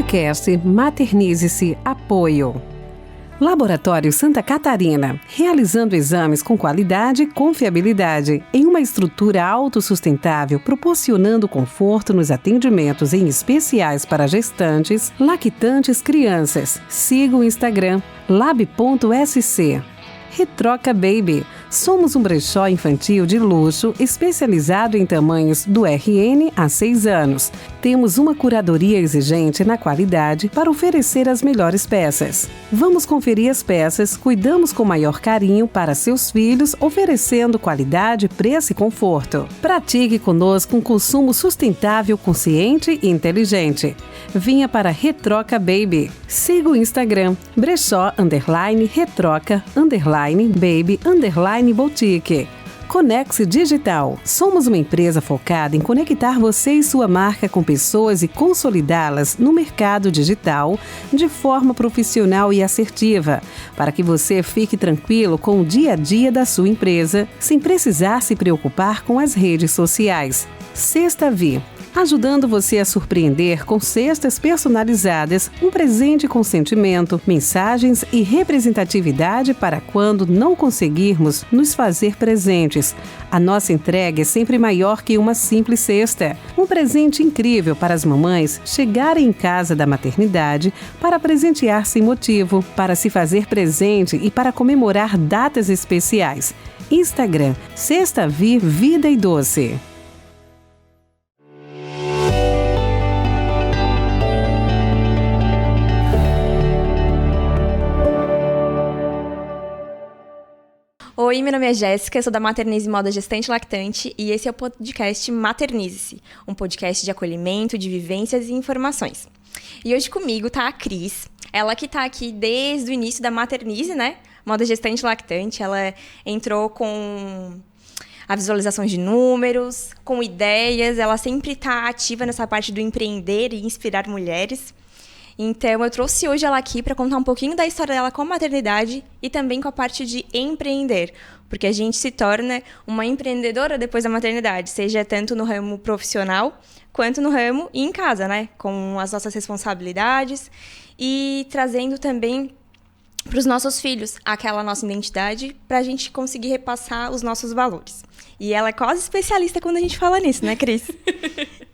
Podcast Maternize-se Apoio. Laboratório Santa Catarina, realizando exames com qualidade e confiabilidade, em uma estrutura autossustentável, proporcionando conforto nos atendimentos em especiais para gestantes, lactantes, crianças. Siga o Instagram, lab.sc. Retroca Baby. Somos um brechó infantil de luxo especializado em tamanhos do RN a 6 anos. Temos uma curadoria exigente na qualidade para oferecer as melhores peças. Vamos conferir as peças, cuidamos com maior carinho para seus filhos, oferecendo qualidade, preço e conforto. Pratique conosco um consumo sustentável, consciente e inteligente. Vinha para Retroca Baby. Siga o Instagram, brechó_retroca_baby_boutique. Conexe Digital. Somos uma empresa focada em conectar você e sua marca com pessoas e consolidá-las no mercado digital de forma profissional e assertiva, para que você fique tranquilo com o dia a dia da sua empresa, sem precisar se preocupar com as redes sociais. Sexta Vi. Ajudando você a surpreender com cestas personalizadas, um presente com sentimento, mensagens e representatividade para quando não conseguirmos nos fazer presentes. A nossa entrega é sempre maior que uma simples cesta. Um presente incrível para as mamães chegarem em casa da maternidade para presentear sem motivo, para se fazer presente e para comemorar datas especiais. Instagram, Sexta Vi Vida e Doce. Oi, meu nome é Jéssica, sou da Maternize Moda Gestante e Lactante e esse é o podcast Maternize-se, um podcast de acolhimento, de vivências e informações. E hoje comigo tá a Cris, ela que tá aqui desde o início da Maternize, né? Moda Gestante e Lactante, ela entrou com a visualização de números, com ideias, ela sempre tá ativa nessa parte do empreender e inspirar mulheres. Então, eu trouxe hoje ela aqui para contar um pouquinho da história dela com a maternidade e também com a parte de empreender, porque a gente se torna uma empreendedora depois da maternidade, seja tanto no ramo profissional quanto no ramo e em casa, né? Com as nossas responsabilidades e trazendo também para os nossos filhos aquela nossa identidade para a gente conseguir repassar os nossos valores. E ela é quase especialista quando a gente fala nisso, né, Cris?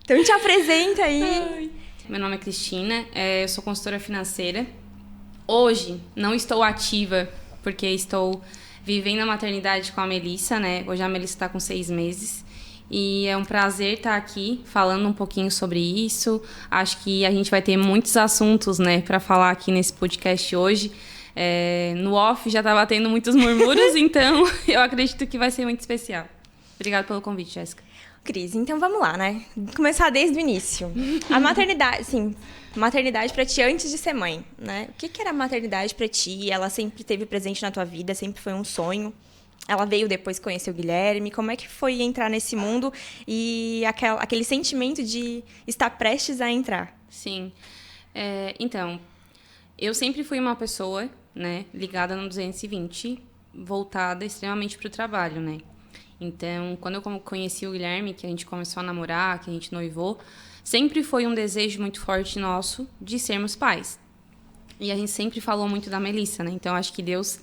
Então, te apresenta aí. Ai. Meu nome é Cristina, eu sou consultora financeira. Hoje não estou ativa porque estou vivendo a maternidade com a Melissa, né? Hoje a Melissa está com 6 meses e é um prazer estar aqui falando um pouquinho sobre isso. Acho que a gente vai ter muitos assuntos, né, para falar aqui nesse podcast hoje. No off já estava tendo muitos murmúrios, então eu acredito que vai ser muito especial. Obrigada pelo convite, Jéssica. Cris, então vamos lá, né? Começar desde o início. A maternidade, sim, maternidade pra ti antes de ser mãe, né? O que era a maternidade pra ti? Ela sempre esteve presente na tua vida, sempre foi um sonho. Ela veio depois que conheceu o Guilherme. Como é que foi entrar nesse mundo e aquele sentimento de estar prestes a entrar? Sim. Então, eu sempre fui uma pessoa, né, ligada no 220, voltada extremamente pro trabalho, né? Então, quando eu conheci o Guilherme, que a gente começou a namorar, que a gente noivou, sempre foi um desejo muito forte nosso de sermos pais. E a gente sempre falou muito da Melissa, né? Então, acho que Deus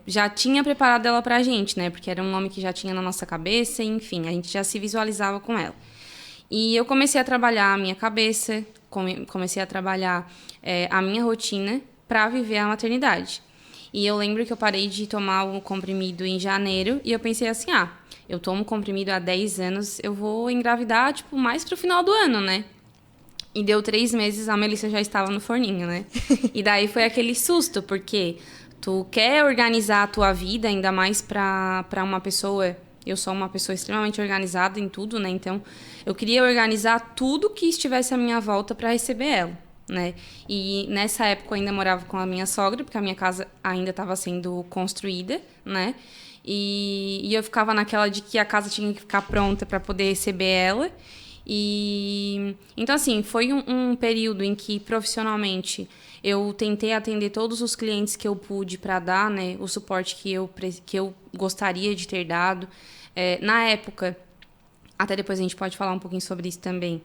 já tinha preparado ela pra gente, né? Porque era um nome que já tinha na nossa cabeça, enfim, a gente já se visualizava com ela. E eu comecei a trabalhar a minha cabeça, comecei a trabalhar a minha rotina para viver a maternidade. E eu lembro que eu parei de tomar o comprimido em janeiro e eu pensei assim, eu tomo comprimido há 10 anos, eu vou engravidar, mais pro final do ano, né? E deu 3 meses, a Melissa já estava no forninho, né? E daí foi aquele susto, porque tu quer organizar a tua vida, ainda mais pra uma pessoa... Eu sou uma pessoa extremamente organizada em tudo, né? Então, eu queria organizar tudo que estivesse à minha volta para receber ela. Né? E nessa época eu ainda morava com a minha sogra, porque a minha casa ainda estava sendo construída, né? E eu ficava naquela de que a casa tinha que ficar pronta para poder receber ela. E então, assim, foi um período em que profissionalmente eu tentei atender todos os clientes que eu pude para dar, né, o suporte que eu gostaria de ter dado. Na época, até depois a gente pode falar um pouquinho sobre isso também,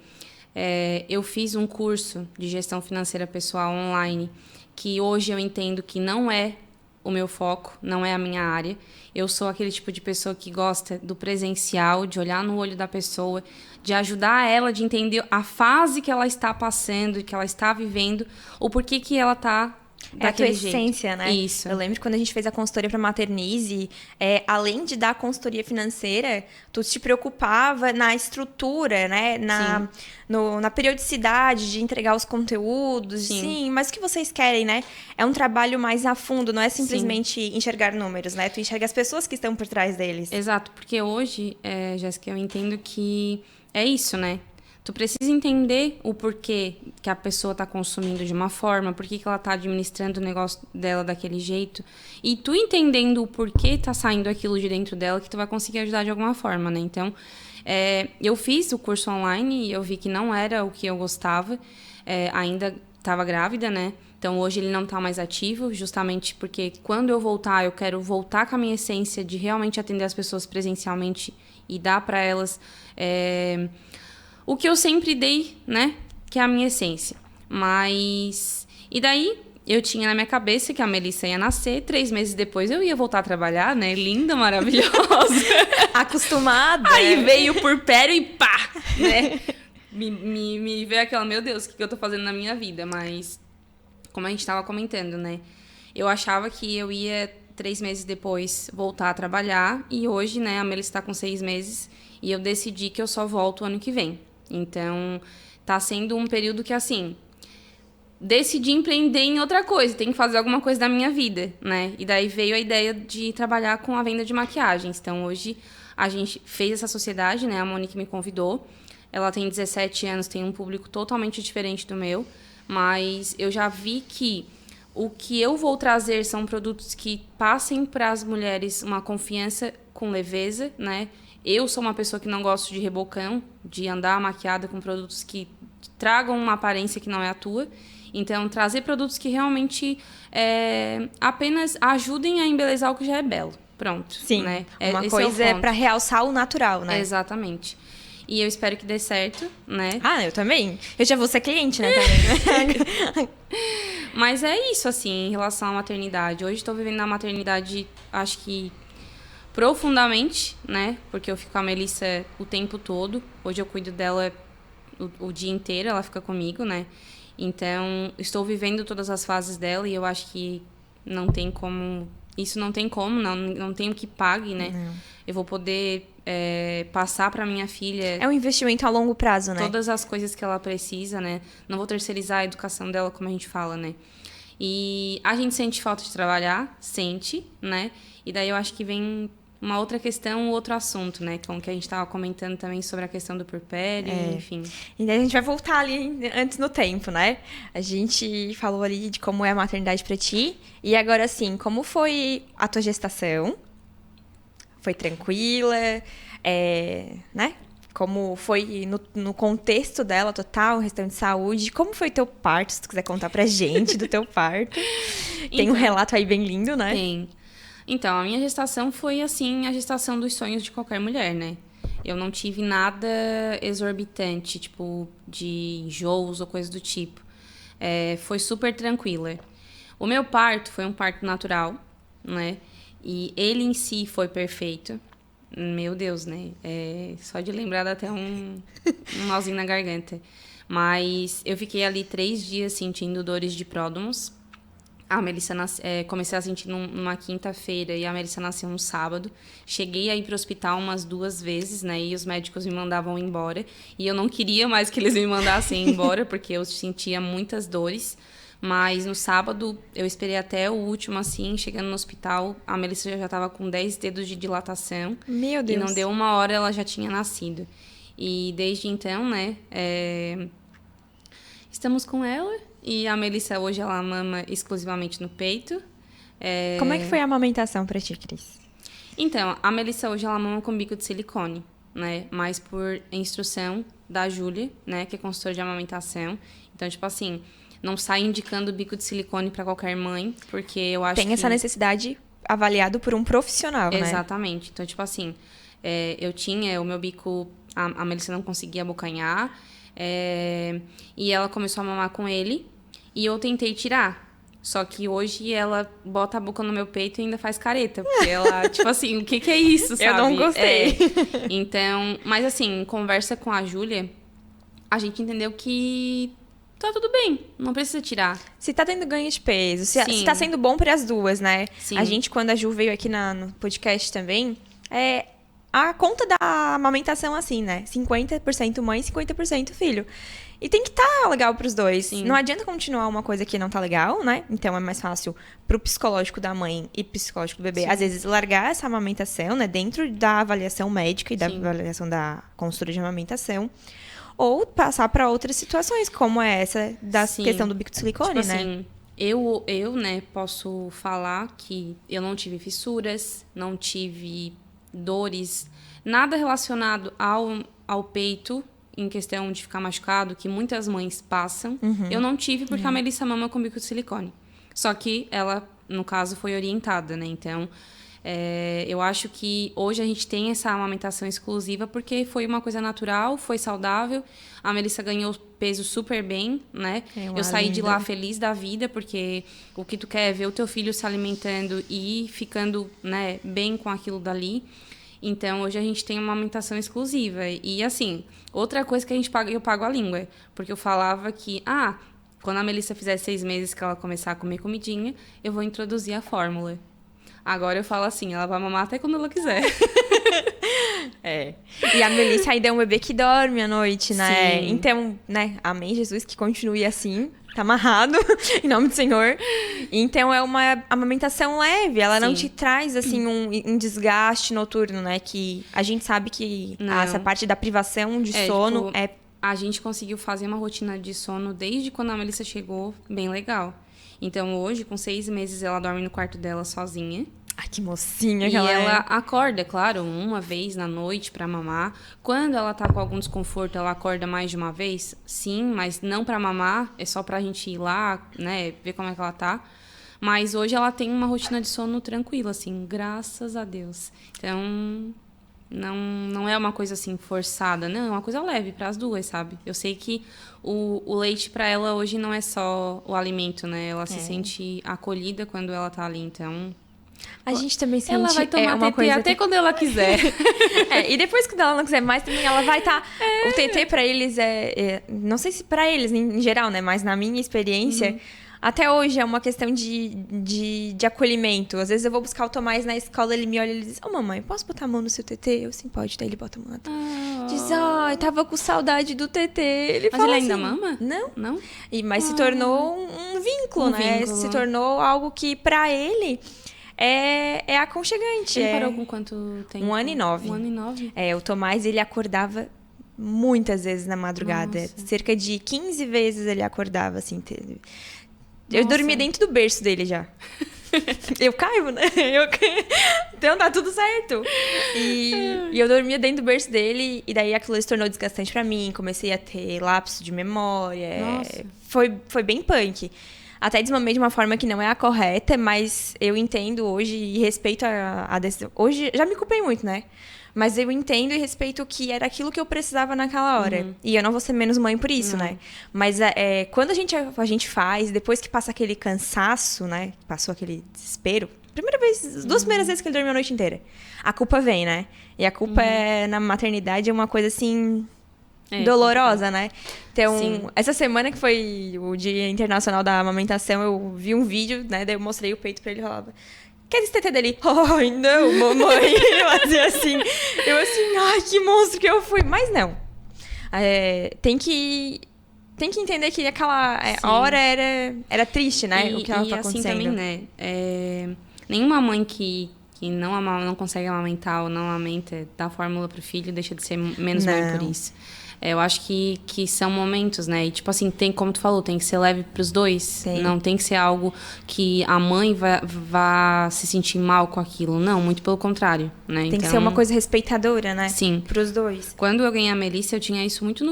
Eu fiz um curso de gestão financeira pessoal online, que hoje eu entendo que não é o meu foco, não é a minha área. Eu sou aquele tipo de pessoa que gosta do presencial, de olhar no olho da pessoa, de ajudar ela, de entender a fase que ela está passando, que ela está vivendo, o porquê que ela está daquele a tua jeito. essência, né? Isso. Eu lembro quando a gente fez a consultoria para Maternize, além de dar a consultoria financeira, tu te preocupava na estrutura, né? Na periodicidade de entregar os conteúdos. Sim, mas o que vocês querem, né? É um trabalho mais a fundo, não é simplesmente enxergar números, né? Tu enxerga as pessoas que estão por trás deles. Exato, porque hoje, Jéssica, eu entendo que é isso, né? Tu precisa entender o porquê que a pessoa está consumindo de uma forma, por que ela está administrando o negócio dela daquele jeito. E tu entendendo o porquê tá saindo aquilo de dentro dela, que tu vai conseguir ajudar de alguma forma, né? Então, eu fiz o curso online e eu vi que não era o que eu gostava. Ainda estava grávida, né? Então, hoje ele não está mais ativo, justamente porque quando eu voltar, eu quero voltar com a minha essência de realmente atender as pessoas presencialmente e dar para elas... o que eu sempre dei, né? Que é a minha essência. Mas... E daí, eu tinha na minha cabeça que a Melissa ia nascer. 3 meses depois, eu ia voltar a trabalhar, né? Linda, maravilhosa. Acostumada. Aí veio o puerpério e pá! Né? Me veio aquela, meu Deus, o que eu tô fazendo na minha vida? Mas, como a gente tava comentando, né? Eu achava que eu ia, 3 meses depois, voltar a trabalhar. E hoje, né? A Melissa tá com 6 meses. E eu decidi que eu só volto o ano que vem. Então, tá sendo um período que, assim, decidi empreender em outra coisa, tem que fazer alguma coisa da minha vida, né? E daí veio a ideia de trabalhar com a venda de maquiagens. Então, hoje, a gente fez essa sociedade, né? A Monique me convidou. Ela tem 17 anos, tem um público totalmente diferente do meu, mas eu já vi que o que eu vou trazer são produtos que passem para as mulheres uma confiança com leveza, né? Eu sou uma pessoa que não gosto de rebocão, de andar maquiada com produtos que tragam uma aparência que não é a tua. Então, trazer produtos que realmente apenas ajudem a embelezar o que já é belo. Pronto. Sim, né? Uma Esse coisa é o ponto. para realçar o natural, né? Exatamente. E eu espero que dê certo, né? Ah, eu também. Eu já vou ser cliente, né? Também. Mas é isso, assim, em relação à maternidade. Hoje estou vivendo na maternidade, acho que profundamente, né? Porque eu fico com a Melissa o tempo todo. Hoje eu cuido dela o dia inteiro, ela fica comigo, né? Então, estou vivendo todas as fases dela e eu acho que não tem como... Isso não tem como, não tem o que pague, né? Não. Eu vou poder passar para minha filha... É um investimento a longo prazo, né? Todas as coisas que ela precisa, né? Não vou terceirizar a educação dela, como a gente fala, né? E a gente sente falta de trabalhar, sente, né? E daí eu acho que vem uma outra questão, outro assunto, né? Como que a gente estava comentando também sobre a questão do puerpério, enfim. E daí a gente vai voltar ali antes no tempo, né? A gente falou ali de como é a maternidade pra ti. E agora, assim, como foi a tua gestação? Foi tranquila? Né? Como foi no contexto dela total, questão de saúde? Como foi teu parto? Se tu quiser contar pra gente do teu parto. Tem um relato aí bem lindo, né? Tem. Então, a minha gestação foi, assim, a gestação dos sonhos de qualquer mulher, né? Eu não tive nada exorbitante, tipo, de enjoos ou coisa do tipo. Foi super tranquila. O meu parto foi um parto natural, né? E ele em si foi perfeito. Meu Deus, né? Só de lembrar dá até um nozinho na garganta. Mas eu fiquei ali 3 dias sentindo dores de pródromos. A Melissa comecei a sentir numa quinta-feira e a Melissa nasceu no sábado. Cheguei a ir para o hospital umas 2 vezes, né? E os médicos me mandavam embora. E eu não queria mais que eles me mandassem embora, porque eu sentia muitas dores. Mas no sábado, eu esperei até o último, assim, chegando no hospital, a Melissa já estava com 10 dedos de dilatação. Meu Deus! E não deu 1 hora, ela já tinha nascido. E desde então, né, estamos com ela. E a Melissa hoje, ela mama exclusivamente no peito. Como é que foi a amamentação pra ti, Cris? Então, a Melissa hoje, ela mama com bico de silicone, né? Mas por instrução da Júlia, né, que é consultora de amamentação. Então, tipo assim... Não sai indicando bico de silicone para qualquer mãe, porque eu acho que... Tem essa necessidade avaliado por um profissional, né? Exatamente. Então, tipo assim, eu tinha o meu bico... A Melissa não conseguia abocanhar. E ela começou a mamar com ele e eu tentei tirar. Só que hoje ela bota a boca no meu peito e ainda faz careta. Porque ela, tipo assim, o que é isso, sabe? Eu não gostei. Então, mas assim, conversa com a Júlia, a gente entendeu que tá tudo bem, não precisa tirar. Se tá tendo ganho de peso, se tá sendo bom para as duas, né? Sim. A gente, quando a Ju veio aqui no podcast também, a conta da amamentação assim, né? 50% mãe, 50% filho. E tem que estar legal pros dois. Sim. Não adianta continuar uma coisa que não tá legal, né? Então é mais fácil pro psicológico da mãe e psicológico do bebê, às vezes, largar essa amamentação, né? Dentro da avaliação médica e da avaliação da consultora de amamentação. Ou passar para outras situações, como é essa da questão do bico de silicone, tipo né? Assim, eu, né, posso falar que eu não tive fissuras, não tive dores, nada relacionado ao peito, em questão de ficar machucado, que muitas mães passam. Eu não tive porque a Melissa mama com bico de silicone. Só que ela, no caso, foi orientada, né? Então, eu acho que hoje a gente tem essa amamentação exclusiva porque foi uma coisa natural, foi saudável. A Melissa ganhou peso super bem, né? Eu saí de lá feliz da vida, porque o que tu quer é ver o teu filho se alimentando e ficando, né, bem com aquilo dali. Então, hoje a gente tem uma amamentação exclusiva. E, assim, outra coisa que a gente paga, eu pago a língua. Porque eu falava que, quando a Melissa fizer 6 meses que ela começar a comer comidinha, eu vou introduzir a fórmula. Agora eu falo assim, ela vai mamar até quando ela quiser. E a Melissa ainda é um bebê que dorme à noite, né? Sim. Então, né? Amém, Jesus, que continue assim. Tá amarrado, em nome do Senhor. Então, é uma amamentação leve. Ela não te traz, assim, um desgaste noturno, né? Que a gente sabe que essa parte da privação de sono tipo, a gente conseguiu fazer uma rotina de sono desde quando a Melissa chegou, bem legal. Então, hoje, com 6 meses, ela dorme no quarto dela sozinha. Ai, que mocinha que E ela ela acorda, claro, uma vez na noite pra mamar. Quando ela tá com algum desconforto, ela acorda mais de uma vez? Sim, mas não pra mamar, é só pra gente ir lá, né, ver como é que ela tá. Mas hoje ela tem uma rotina de sono tranquila, assim, graças a Deus. Então, não é uma coisa assim forçada, não, é uma coisa leve para as duas, sabe? Eu sei que o leite para ela hoje não é só o alimento, né? Ela se sente acolhida quando ela tá ali, então A gente também sente ela vai tomar uma TT coisa até quando ela quiser. E depois que ela não quiser mais, também ela vai estar... O TT pra eles não sei se pra eles em geral, né? Mas na minha experiência, até hoje é uma questão de acolhimento. Às vezes eu vou buscar o Tomás na escola, ele me olha e ele diz: "Ô, mamãe, posso botar a mão no seu TT?" Eu, sim, pode. Daí ele bota a mão. Diz: "Ai, tava com saudade do TT." Ele Mas fala ele ainda assim, mama? Não. Não? Mas se tornou um vínculo, né? vínculo. Se tornou algo que pra ele é aconchegante. Ele parou com quanto tempo? 1 ano e 9. 1 ano e 9? O Tomás, ele acordava muitas vezes na madrugada. Nossa. Cerca de 15 vezes ele acordava, assim. Eu Nossa. dormia dentro do berço dele já. Eu caio, né? Então tá tudo certo. E eu dormia dentro do berço dele, e daí aquilo se tornou desgastante pra mim. Comecei a ter lapso de memória. Nossa. Foi bem punk. Até desmamei de uma forma que não é a correta, mas eu entendo hoje e respeito a decisão. Hoje, já me culpei muito, né? Mas eu entendo e respeito que era aquilo que eu precisava naquela hora. E eu não vou ser menos mãe por isso, né? Mas quando a gente faz, depois que passa aquele cansaço, né? Passou aquele desespero. As 2 primeiras vezes que ele dormiu a noite inteira. A culpa vem, né? E a culpa na maternidade é uma coisa assim... dolorosa, né? Então, Sim. essa semana que foi o Dia Internacional da Amamentação, eu vi um vídeo, né? Daí eu mostrei o peito pra ele e falava: "Quer esse TT dele?" "Ai, não, mamãe." Ele fazia assim. Eu assim, ai, que monstro que eu fui. Mas não. Tem que entender que aquela hora era triste, né? O que ela tá assim acontecendo. também, né? Nenhuma mãe que não consegue amamentar ou não amamenta, dá fórmula pro filho, deixa de ser menos mãe por isso. Eu acho que são momentos, né? E, tipo assim, tem, como tu falou, tem que ser leve pros dois. Sim. Não tem que ser algo que a mãe vá se sentir mal com aquilo. Não, muito pelo contrário, né? Tem que ser uma coisa respeitadora, né? Sim. Pros dois. Quando eu ganhei a Melissa, eu tinha isso muito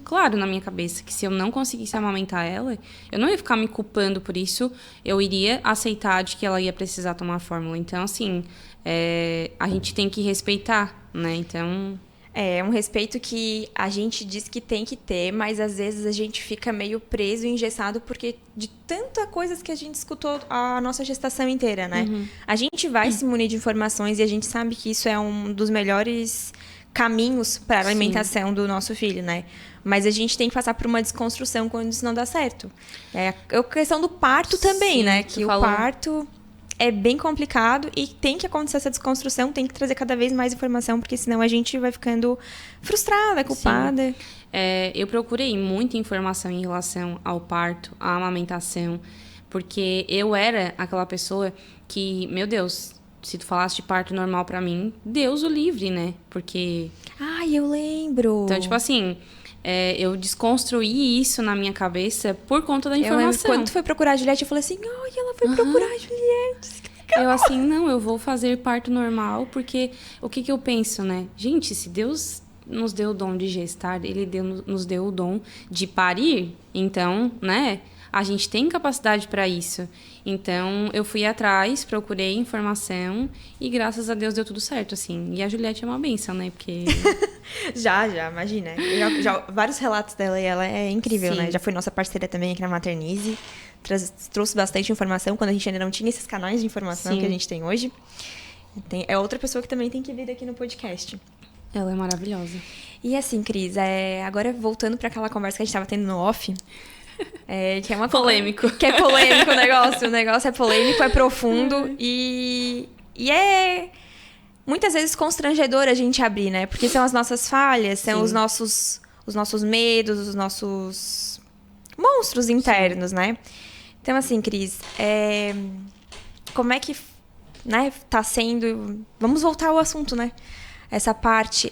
claro na minha cabeça. Que se eu não conseguisse amamentar ela, eu não ia ficar me culpando por isso. Eu iria aceitar de que ela ia precisar tomar a fórmula. Então, assim, a gente tem que respeitar, né? Então... É um respeito que a gente diz que tem que ter, mas às vezes a gente fica meio preso e engessado porque de tanta coisas que a gente escutou a nossa gestação inteira, né? A gente vai se munir de informações e a gente sabe que isso é um dos melhores caminhos para a alimentação do nosso filho, né? Mas a gente tem que passar por uma desconstrução quando isso não dá certo. É a questão do parto também, Sim, né? Que o parto é bem complicado e tem que acontecer essa desconstrução, tem que trazer cada vez mais informação, porque senão a gente vai ficando frustrada, culpada. Eu procurei muita informação em relação ao parto, à amamentação, porque eu era aquela pessoa que, meu Deus, se tu falasse de parto normal pra mim, Deus o livre, né? Porque... Ai, eu lembro! Então, tipo assim... eu desconstruí isso na minha cabeça por conta da informação. Quando tu foi procurar a Juliette, eu falei assim, ai, ela foi procurar a Juliette, que legal. Eu assim, não, eu vou fazer parto normal, porque o que eu penso, né? Gente, se Deus nos deu o dom de gestar, Ele nos deu o dom de parir, então, né? A gente tem capacidade para isso. Então, eu fui atrás, procurei informação e graças a Deus deu tudo certo, assim. E a Juliette é uma bênção, né? Porque... Já, imagina. Vários relatos dela e ela é incrível, né? Já foi nossa parceira também aqui na Maternize. Trouxe bastante informação quando a gente ainda não tinha esses canais de informação que a gente tem hoje. É outra pessoa que também tem que vir aqui no podcast. Ela é maravilhosa. E assim, Cris, agora voltando para aquela conversa que a gente estava tendo no off... que é uma polêmico. Que é polêmico o negócio. O negócio é polêmico, é profundo e é muitas vezes constrangedor a gente abrir, né? Porque são as nossas falhas, são os nossos medos, os nossos monstros internos, né? Então, assim, Cris, como é que, né, tá sendo... Vamos voltar ao assunto, né? Essa parte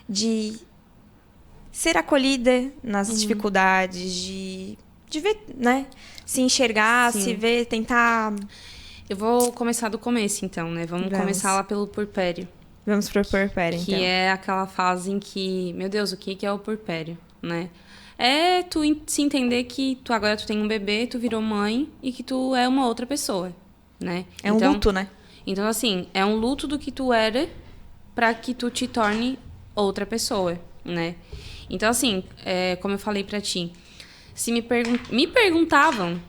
de... ser acolhida nas dificuldades, de ver, né? Se enxergar, se ver, tentar... Eu vou começar do começo, então, né? Vamos começar lá pelo puerpério. Vamos pro puerpério, então. Que é aquela fase em que... Meu Deus, o que é o puerpério, né? É tu se entender que agora tu tem um bebê, tu virou mãe e que tu é uma outra pessoa, né? É um luto, né? Então, assim, é um luto do que tu era pra que tu te torne outra pessoa, né? Então, assim, como eu falei pra ti, se me perguntavam,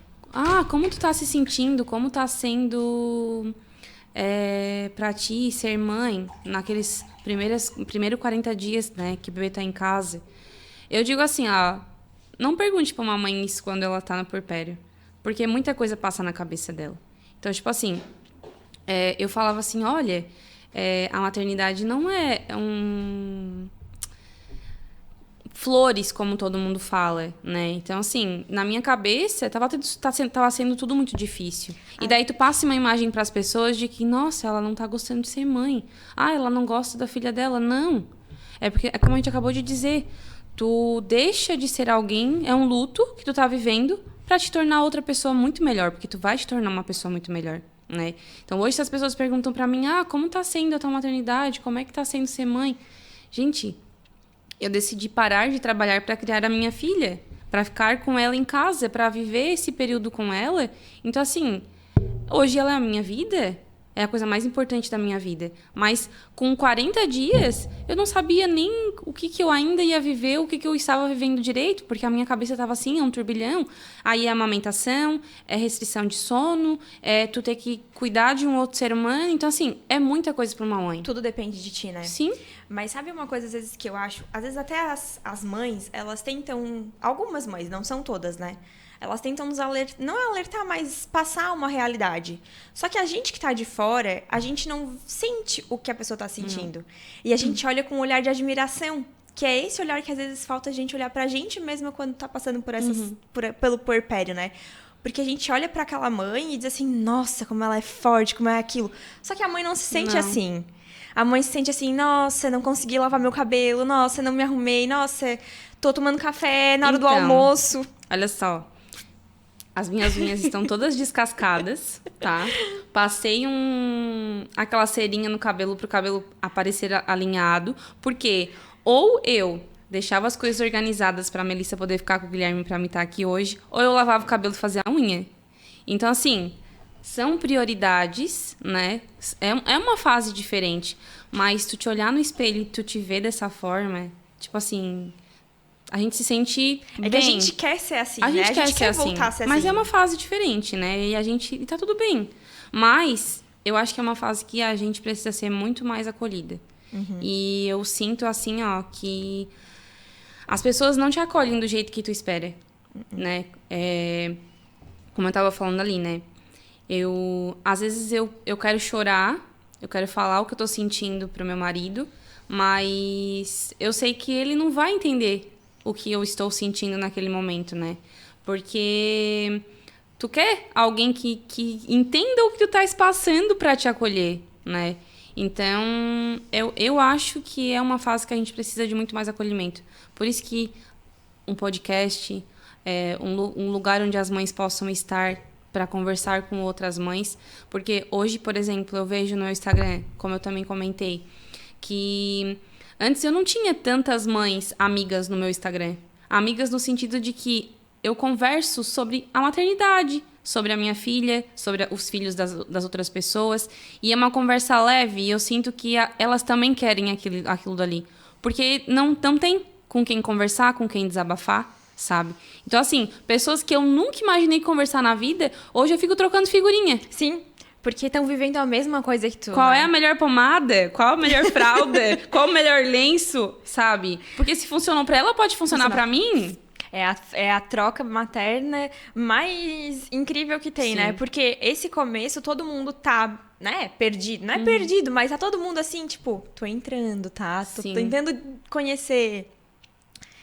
como tu tá se sentindo, como tá sendo pra ti ser mãe naqueles primeiros 40 dias, né, que o bebê tá em casa, eu digo assim, não pergunte pra uma mãe isso quando ela tá no puerpério, porque muita coisa passa na cabeça dela. Então, tipo assim, eu falava assim, olha, a maternidade não é flores, como todo mundo fala, né? Então, assim, na minha cabeça, tava sendo tudo muito difícil. E daí tu passa uma imagem para as pessoas de que, nossa, ela não tá gostando de ser mãe. Ela não gosta da filha dela. Não. É porque, como a gente acabou de dizer, tu deixa de ser alguém, é um luto que tu tá vivendo para te tornar outra pessoa muito melhor, porque tu vai te tornar uma pessoa muito melhor, né? Então, hoje, se as pessoas perguntam para mim, como tá sendo a tua maternidade? Como é que tá sendo ser mãe? Gente... Eu decidi parar de trabalhar para criar a minha filha, para ficar com ela em casa, para viver esse período com ela. Então, assim, hoje ela é a minha vida, é a coisa mais importante da minha vida. Mas com 40 dias, eu não sabia nem o que eu ainda ia viver, o que eu estava vivendo direito, porque a minha cabeça estava assim, é um turbilhão. Aí é amamentação, é restrição de sono, é tu ter que cuidar de um outro ser humano. Então, assim, é muita coisa para uma mãe. Tudo depende de ti, né? Sim. Mas sabe uma coisa, às vezes, que eu acho? Às vezes até as mães, elas tentam... Algumas mães, não são todas, né? Elas tentam nos alertar, não alertar, mas passar uma realidade. Só que a gente que tá de fora, a gente não sente o que a pessoa tá sentindo. E a gente olha com um olhar de admiração. Que é esse olhar que às vezes falta a gente olhar pra gente mesma quando tá passando por pelo puerpério, né? Porque a gente olha pra aquela mãe e diz assim, nossa, como ela é forte, como é aquilo. Só que a mãe não se sente assim. A mãe se sente assim, nossa, não consegui lavar meu cabelo, nossa, não me arrumei, nossa, tô tomando café na hora do almoço. Olha só, as minhas unhas estão todas descascadas, tá? Passei aquela cerinha no cabelo pro cabelo aparecer alinhado, porque ou eu deixava as coisas organizadas pra Melissa poder ficar com o Guilherme pra mim estar aqui hoje, ou eu lavava o cabelo e fazia a unha. Então, assim... São prioridades, né? É uma fase diferente. Mas tu te olhar no espelho e tu te ver dessa forma, tipo assim, a gente se sente bem. É que a gente quer ser assim, A né? gente quer ser assim. Voltar a ser Mas assim. é uma fase diferente, né? E tá tudo bem. Mas eu acho que é uma fase que a gente precisa ser muito mais acolhida. E eu sinto assim, ó, que as pessoas não te acolhem do jeito que tu espera, né? Como eu tava falando ali, né? Às vezes eu quero chorar, eu quero falar o que eu tô sentindo pro meu marido, mas eu sei que ele não vai entender o que eu estou sentindo naquele momento, né? Porque tu quer alguém que entenda o que tu tá passando pra te acolher, né? Então, eu acho que é uma fase que a gente precisa de muito mais acolhimento. Por isso que um podcast, um lugar onde as mães possam estar para conversar com outras mães. Porque hoje, por exemplo, eu vejo no meu Instagram, como eu também comentei, que antes eu não tinha tantas mães amigas no meu Instagram. Amigas no sentido de que eu converso sobre a maternidade, sobre a minha filha, sobre os filhos das outras pessoas. E é uma conversa leve e eu sinto que elas também querem aquilo dali. Porque não tem com quem conversar, com quem desabafar, sabe? Então, assim, pessoas que eu nunca imaginei conversar na vida, hoje eu fico trocando figurinha. Sim, porque estão vivendo a mesma coisa que tu. Qual né? é a melhor pomada? Qual a melhor fralda? Qual o melhor lenço, sabe? Porque se funcionou pra ela, pode funcionar pra mim. É a troca materna mais incrível que tem, Sim. né? Porque esse começo todo mundo tá, né, perdido. Não é perdido, mas tá todo mundo assim, tipo, tô entrando, tá? Tô Sim. tentando conhecer.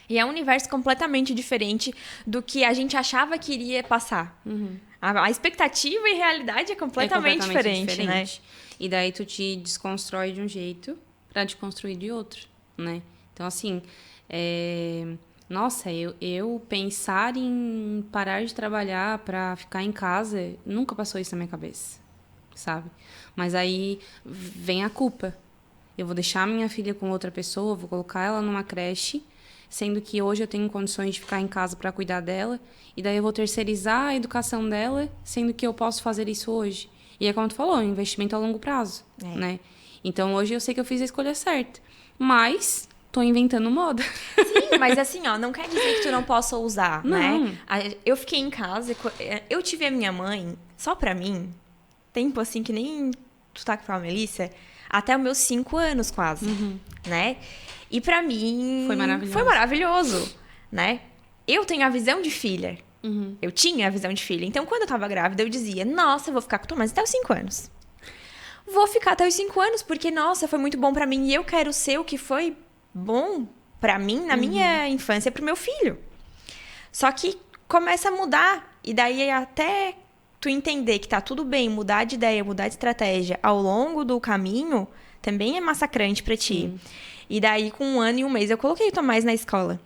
E é um universo completamente diferente do que a gente achava que iria passar. A expectativa e realidade é completamente diferente, né? E daí tu te desconstrói de um jeito pra te construir de outro, né? Então, assim, nossa, eu pensar em parar de trabalhar pra ficar em casa, nunca passou isso na minha cabeça, sabe? Mas aí vem a culpa. Eu vou deixar minha filha com outra pessoa, vou colocar ela numa creche, sendo que hoje eu tenho condições de ficar em casa para cuidar dela, e daí eu vou terceirizar a educação dela, sendo que eu posso fazer isso hoje. E é como tu falou, um investimento a longo prazo, né? Então hoje eu sei que eu fiz a escolha certa, mas tô inventando moda. Sim, mas assim, ó, não quer dizer que tu não possa usar, Não. né? Eu fiquei em casa, eu tive a minha mãe, só pra mim, tempo assim que nem tu tá com a Melissa, até os meus 5 anos quase, né? E pra mim... Foi maravilhoso. Né? Eu tenho a visão de filha. Eu tinha a visão de filha. Então, quando eu tava grávida, eu dizia, nossa, eu vou ficar com tua mãe até os 5 anos. Vou ficar até os 5 anos, porque, nossa, foi muito bom pra mim. E eu quero ser o que foi bom pra mim na minha infância pro meu filho. Só que começa a mudar. E daí, até tu entender que tá tudo bem, mudar de ideia, mudar de estratégia ao longo do caminho, também é massacrante pra ti. E daí, com 1 ano e 1 mês, eu coloquei o Tomás na escola.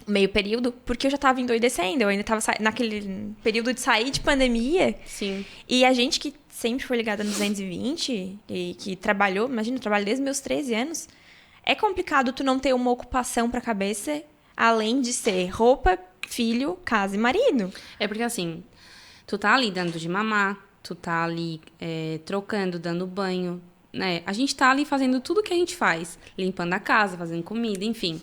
Meio período, porque eu já tava endoidecendo. Eu ainda tava naquele período de sair de pandemia. Sim. E a gente que sempre foi ligada no 220 e que trabalhou, imagina, eu trabalho desde meus 13 anos. É complicado tu não ter uma ocupação pra cabeça, além de ser roupa, filho, casa e marido. É porque assim, tu tá ali dando de mamar, tu tá ali trocando, dando banho, né? A gente tá ali fazendo tudo que a gente faz, limpando a casa, fazendo comida, enfim.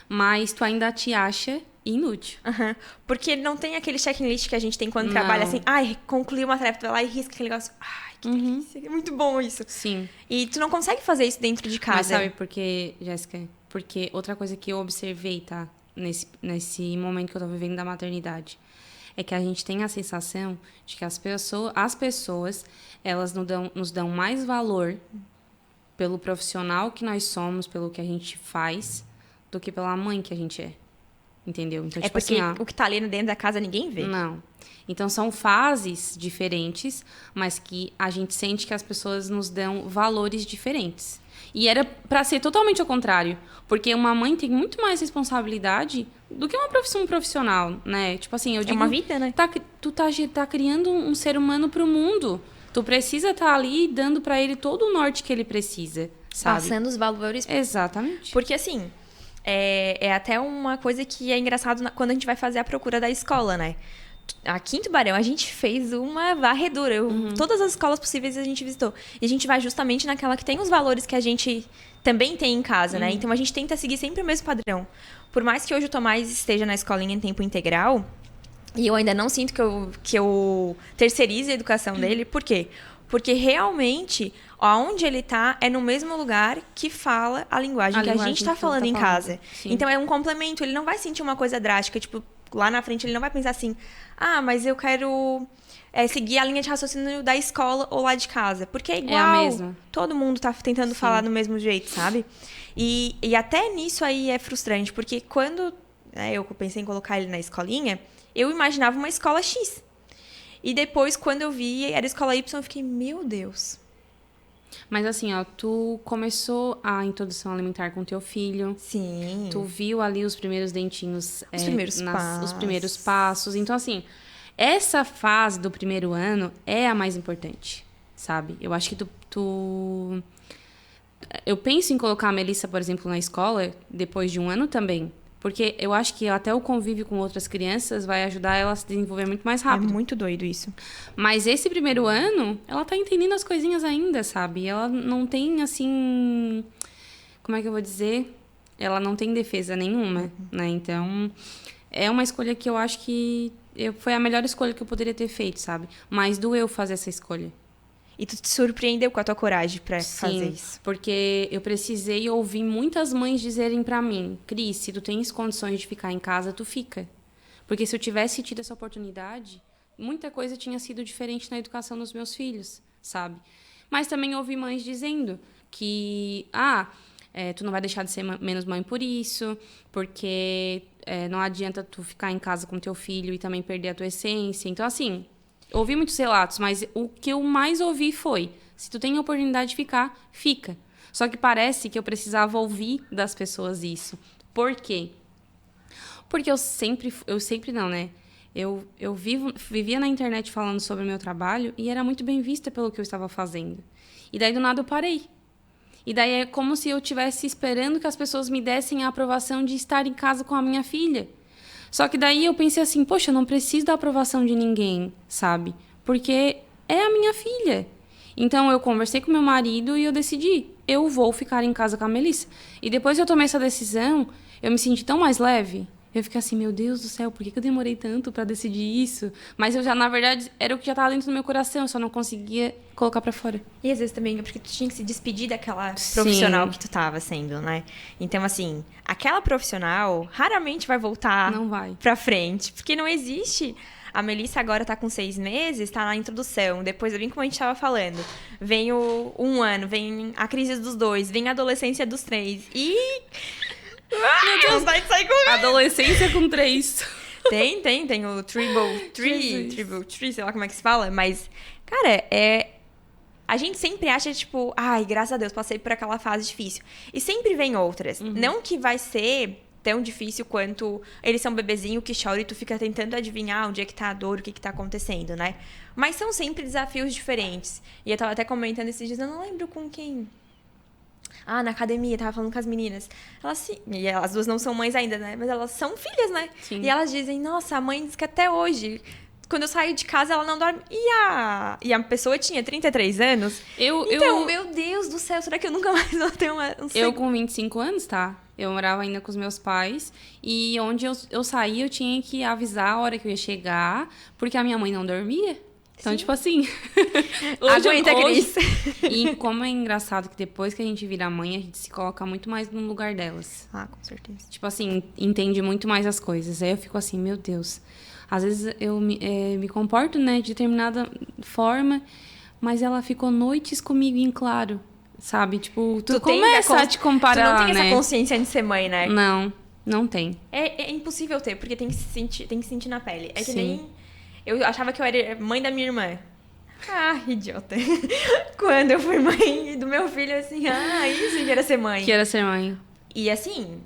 Mas tu ainda te acha inútil. Porque não tem aquele checklist que a gente tem quando trabalha assim, ai, concluiu uma tarefa, tu vai lá e risca aquele negócio. Ai, que delícia, é muito bom isso. Sim. E tu não consegue fazer isso dentro de casa. Mas sabe por quê, Jéssica? Porque outra coisa que eu observei, tá? Nesse momento que eu tô vivendo da maternidade, é que a gente tem a sensação de que as pessoas elas nos dão mais valor pelo profissional que nós somos, pelo que a gente faz, do que pela mãe que a gente é. Entendeu? Então, tipo porque assim, o que tá ali dentro da casa ninguém vê. Não. Então, são fases diferentes, mas que a gente sente que as pessoas nos dão valores diferentes. E era pra ser totalmente ao contrário. Porque uma mãe tem muito mais responsabilidade do que um profissional, né? Tipo assim, eu digo... É uma vida, né? Tu tá criando um ser humano pro mundo. Tu precisa estar ali dando pra ele todo o norte que ele precisa, sabe? Passando os valores. Exatamente. Porque assim, é até uma coisa que é engraçado quando a gente vai fazer a procura da escola, né? Aqui em Tubarão, a gente fez uma varredura. Todas as escolas possíveis a gente visitou. E a gente vai justamente naquela que tem os valores que a gente também tem em casa, né? Então, a gente tenta seguir sempre o mesmo padrão. Por mais que hoje o Tomás esteja na escolinha em tempo integral, e eu ainda não sinto que eu terceirize a educação dele. Por quê? Porque realmente, onde ele tá é no mesmo lugar que fala a linguagem que a gente tá falando em casa. Sim. Então, é um complemento. Ele não vai sentir uma coisa drástica, tipo, lá na frente ele não vai pensar assim, mas eu quero seguir a linha de raciocínio da escola ou lá de casa. Porque é igual, a mesma. Todo mundo tá tentando falar do mesmo jeito, sabe? E até nisso aí é frustrante, porque quando eu pensei em colocar ele na escolinha, eu imaginava uma escola X. E depois, quando eu vi, era a escola Y, eu fiquei, meu Deus. Mas assim, ó, tu começou a introdução alimentar com teu filho. Sim. Tu viu ali os primeiros dentinhos. Os primeiros passos. Os primeiros passos. Então, assim, essa fase do primeiro ano é a mais importante, sabe? Eu acho que eu penso em colocar a Melissa, por exemplo, na escola depois de um ano também. Porque eu acho que até o convívio com outras crianças vai ajudar ela a se desenvolver muito mais rápido. É muito doido isso. Mas esse primeiro ano, ela tá entendendo as coisinhas ainda, sabe? Ela não tem, assim... Como é que eu vou dizer? Ela não tem defesa nenhuma, né? Então, é uma escolha que eu acho que foi a melhor escolha que eu poderia ter feito, sabe? Mas doeu fazer essa escolha. E tu te surpreendeu com a tua coragem pra fazer isso. Porque eu precisei ouvir muitas mães dizerem pra mim, Cris, se tu tens condições de ficar em casa, tu fica. Porque se eu tivesse tido essa oportunidade, muita coisa tinha sido diferente na educação dos meus filhos, sabe? Mas também ouvi mães dizendo que, tu não vai deixar de ser menos mãe por isso, porque não adianta tu ficar em casa com teu filho e também perder a tua essência. Então, assim... Ouvi muitos relatos, mas o que eu mais ouvi foi: se tu tem a oportunidade de ficar, fica. Só que parece que eu precisava ouvir das pessoas isso. Por quê? Porque eu sempre não, né? Eu vivia na internet falando sobre o meu trabalho e era muito bem vista pelo que eu estava fazendo. E daí, do nada, eu parei. E daí é como se eu estivesse esperando que as pessoas me dessem a aprovação de estar em casa com a minha filha. Só que daí eu pensei assim, poxa, eu não preciso da aprovação de ninguém, sabe? Porque é a minha filha. Então, eu conversei com meu marido e eu decidi, eu vou ficar em casa com a Melissa. E depois que eu tomei essa decisão, eu me senti tão mais leve. Eu fiquei assim, meu Deus do céu, por que eu demorei tanto pra decidir isso? Mas eu já, na verdade, era o que já tava dentro do meu coração, eu só não conseguia colocar pra fora. E às vezes também é porque tu tinha que se despedir daquela profissional que tu tava sendo, né? Então, assim, aquela profissional raramente vai voltar pra frente, porque não existe... A Melissa agora tá com 6 meses, tá na introdução. Depois, bem como a gente tava falando, vem o 1 ano, vem a crise dos 2, vem a adolescência dos 3. E... meu Deus, vai sair comigo. Adolescência com 3. Tem o Triple Tree, sei lá como é que se fala. Mas, cara, a gente sempre acha, tipo, graças a Deus, passei por aquela fase difícil. E sempre vem outras. Não que vai ser tão difícil quanto eles são bebezinho que chora e tu fica tentando adivinhar onde é que tá a dor, o que tá acontecendo, né? Mas são sempre desafios diferentes. E eu tava até comentando esses dias, eu não lembro com quem... na academia, tava falando com as meninas. E as duas não são mães ainda, né? Mas elas são filhas, né? Sim. E elas dizem, nossa, a mãe diz que até hoje, quando eu saio de casa, ela não dorme. E a pessoa tinha 33 anos. Meu Deus do céu, será que eu nunca mais vou ter Eu com 25 anos, tá? Eu morava ainda com os meus pais. E onde eu saía, eu tinha que avisar a hora que eu ia chegar, porque a minha mãe não dormia. Então, tipo assim... Aguenta, Cris. E como é engraçado que depois que a gente vira mãe, a gente se coloca muito mais no lugar delas. Com certeza. Tipo assim, entende muito mais as coisas. Aí eu fico assim, meu Deus. Às vezes eu me comporto, né, de determinada forma, mas ela ficou noites comigo em claro, sabe? Tipo, tu começa a te comparar, tu não tem né? essa consciência de ser mãe, né? Não tem. É impossível ter, porque tem que sentir na pele. É que nem... Eu achava que eu era mãe da minha irmã. Idiota. Quando eu fui mãe do meu filho, assim, isso que era ser mãe. Que era ser mãe. E assim,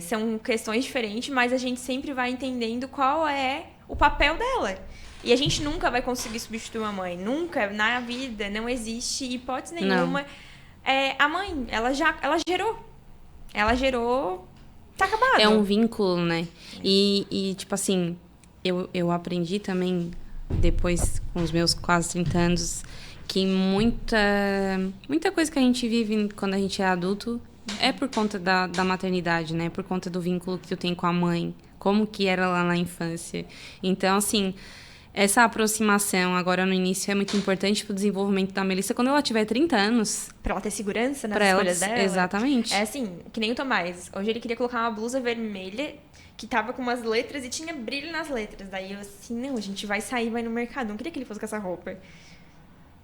são questões diferentes, mas a gente sempre vai entendendo qual é o papel dela. E a gente nunca vai conseguir substituir uma mãe. Nunca, na vida, não existe hipótese nenhuma. A mãe, ela gerou. Ela gerou, tá acabado. É um vínculo, né? E tipo assim... eu aprendi também, depois, com os meus quase 30 anos, que muita coisa que a gente vive quando a gente é adulto é por conta da maternidade, né? Por conta do vínculo que tu tem com a mãe, como que era lá na infância. Então, assim, essa aproximação agora no início é muito importante pro desenvolvimento da Melissa quando ela tiver 30 anos. Pra ela ter segurança nas Pra ela, escolhas dela. exatamente. É assim, que nem o Tomás. Hoje ele queria colocar uma blusa vermelha que tava com umas letras e tinha brilho nas letras. Daí eu assim, não, a gente vai sair, vai no mercado. Não queria que ele fosse com essa roupa.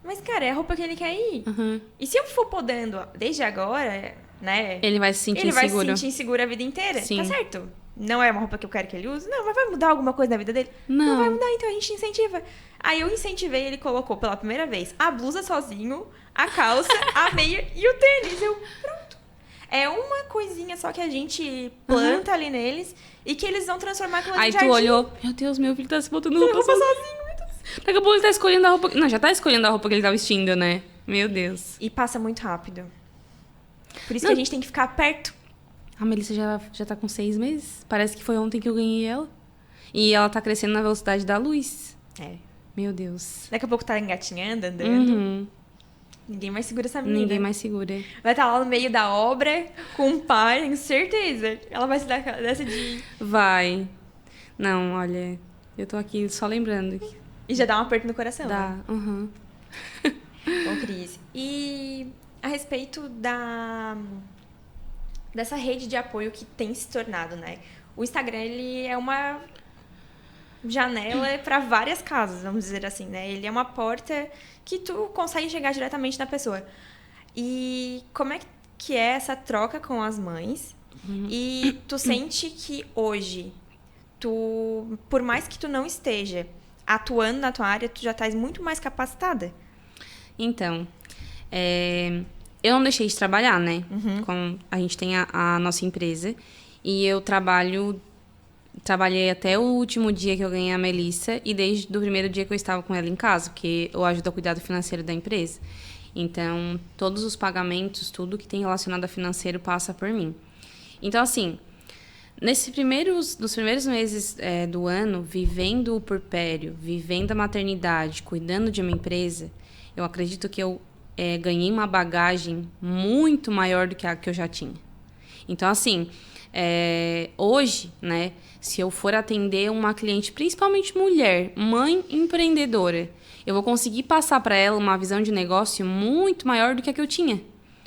Mas, cara, é a roupa que ele quer ir. Uhum. E se eu for podando desde agora, né? Ele vai se sentir ele vai inseguro. se sentir inseguro a vida inteira. Sim. Tá certo? Não é uma roupa que eu quero que ele use? Não, mas vai mudar alguma coisa na vida dele? Não. Vai mudar, então a gente incentiva. Aí eu incentivei, ele colocou pela primeira vez a blusa sozinho, a calça, a meia e o tênis. Eu, pronto. É uma coisinha só que a gente planta ali neles e que eles vão transformar aquilo Aí em tu jardim. olhou, meu Deus, meu filho tá se botando Roupa roupa sozinho. sozinho, meu Deus. Daqui a pouco ele tá escolhendo a roupa... Não, já tá escolhendo a roupa que ele tá vestindo, né? Meu Deus. E passa muito rápido. Por isso Não. que a gente tem que ficar perto. A Melissa já tá com 6 meses. Parece que foi ontem que eu ganhei ela. E ela tá crescendo na velocidade da luz. É. Meu Deus. Daqui a pouco tá engatinhando, andando. Uhum. Ninguém mais segura essa menina. Ninguém mais segura. Vai estar lá no meio da obra com o pai, tenho certeza. Ela vai se dar dessa de... Vai. Não, olha... Eu tô aqui só lembrando. E já dá um aperto no coração. Né? Dá. Uhum. Bom, Cris. E a respeito dessa rede de apoio que tem se tornado, né? O Instagram, ele é uma janela para várias casas, vamos dizer assim, né? Ele é uma porta que tu consegue chegar diretamente na pessoa. E como é que é essa troca com as mães? E tu sente que hoje, por mais que tu não esteja atuando na tua área, tu já estás muito mais capacitada? Então, eu não deixei de trabalhar, né? A gente tem a nossa empresa e eu trabalhei até o último dia que eu ganhei a Melissa e desde o primeiro dia que eu estava com ela em casa, porque eu ajudo a cuidar do financeiro da empresa. Então, todos os pagamentos, tudo que tem relacionado a financeiro passa por mim. Então, assim, nos primeiros meses do ano, vivendo o puerpério, vivendo a maternidade, cuidando de uma empresa, eu acredito que eu ganhei uma bagagem muito maior do que a que eu já tinha. Então, assim, hoje, né, se eu for atender uma cliente, principalmente mulher, mãe empreendedora, eu vou conseguir passar para ela uma visão de negócio muito maior do que a que eu tinha.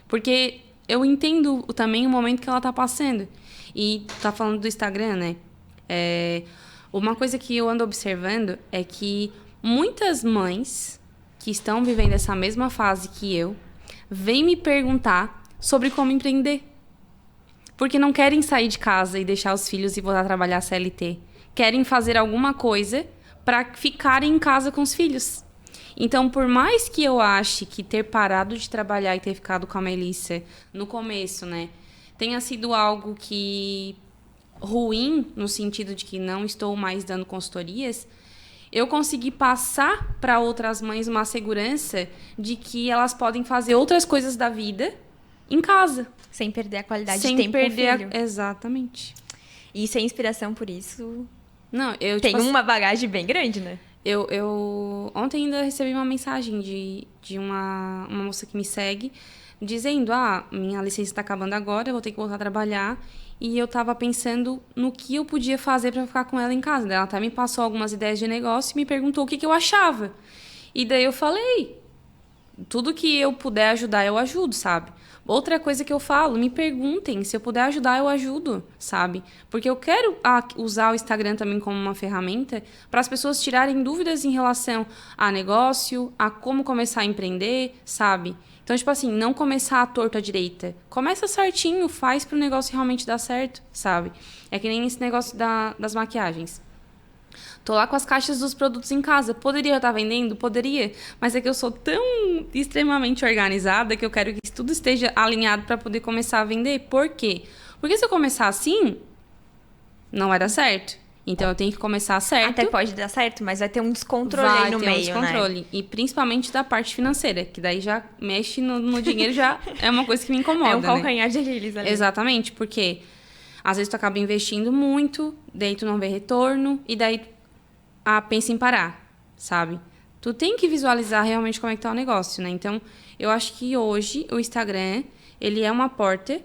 Porque eu entendo também o momento que ela está passando. E tá falando do Instagram, né? Uma coisa que eu ando observando é que muitas mães que estão vivendo essa mesma fase que eu vêm me perguntar sobre como empreender. Porque não querem sair de casa e deixar os filhos e voltar a trabalhar CLT. Querem fazer alguma coisa para ficarem em casa com os filhos. Então, por mais que eu ache que ter parado de trabalhar e ter ficado com a Melissa no começo, né, tenha sido algo que ruim, no sentido de que não estou mais dando consultorias, eu consegui passar para outras mães uma segurança de que elas podem fazer outras coisas da vida em casa. Sem perder a qualidade Sem de tempo perder com o filho. Exatamente. E sem inspiração por isso, Não, eu tem tipo, uma bagagem bem grande, né? Eu ontem ainda recebi uma mensagem de uma moça que me segue dizendo, minha licença está acabando agora, eu vou ter que voltar a trabalhar. E eu estava pensando no que eu podia fazer para ficar com ela em casa. Ela até me passou algumas ideias de negócio e me perguntou o que eu achava. E daí eu falei, tudo que eu puder ajudar, eu ajudo, sabe? Outra coisa que eu falo, me perguntem, se eu puder ajudar, eu ajudo, sabe? Porque eu quero usar o Instagram também como uma ferramenta para as pessoas tirarem dúvidas em relação a negócio, a como começar a empreender, sabe? Então, tipo assim, não começar à torta à direita. Começa certinho, faz para o negócio realmente dar certo, sabe? É que nem esse negócio das maquiagens. Tô lá com as caixas dos produtos em casa. Poderia estar vendendo? Poderia. Mas é que eu sou tão extremamente organizada que eu quero que tudo esteja alinhado para poder começar a vender. Por quê? Porque se eu começar assim, não vai dar certo. Então eu tenho que começar certo. Até pode dar certo, mas vai ter um descontrole aí no meio, Vai ter um descontrole. né? E principalmente da parte financeira, que daí já mexe no dinheiro, já é uma coisa que me incomoda, É um né? calcanhar de Aquiles ali. Exatamente, porque às vezes tu acaba investindo muito, daí tu não vê retorno, e daí pensa em parar, sabe? Tu tem que visualizar realmente como é que tá o negócio, né? Então, eu acho que hoje o Instagram, ele é uma porta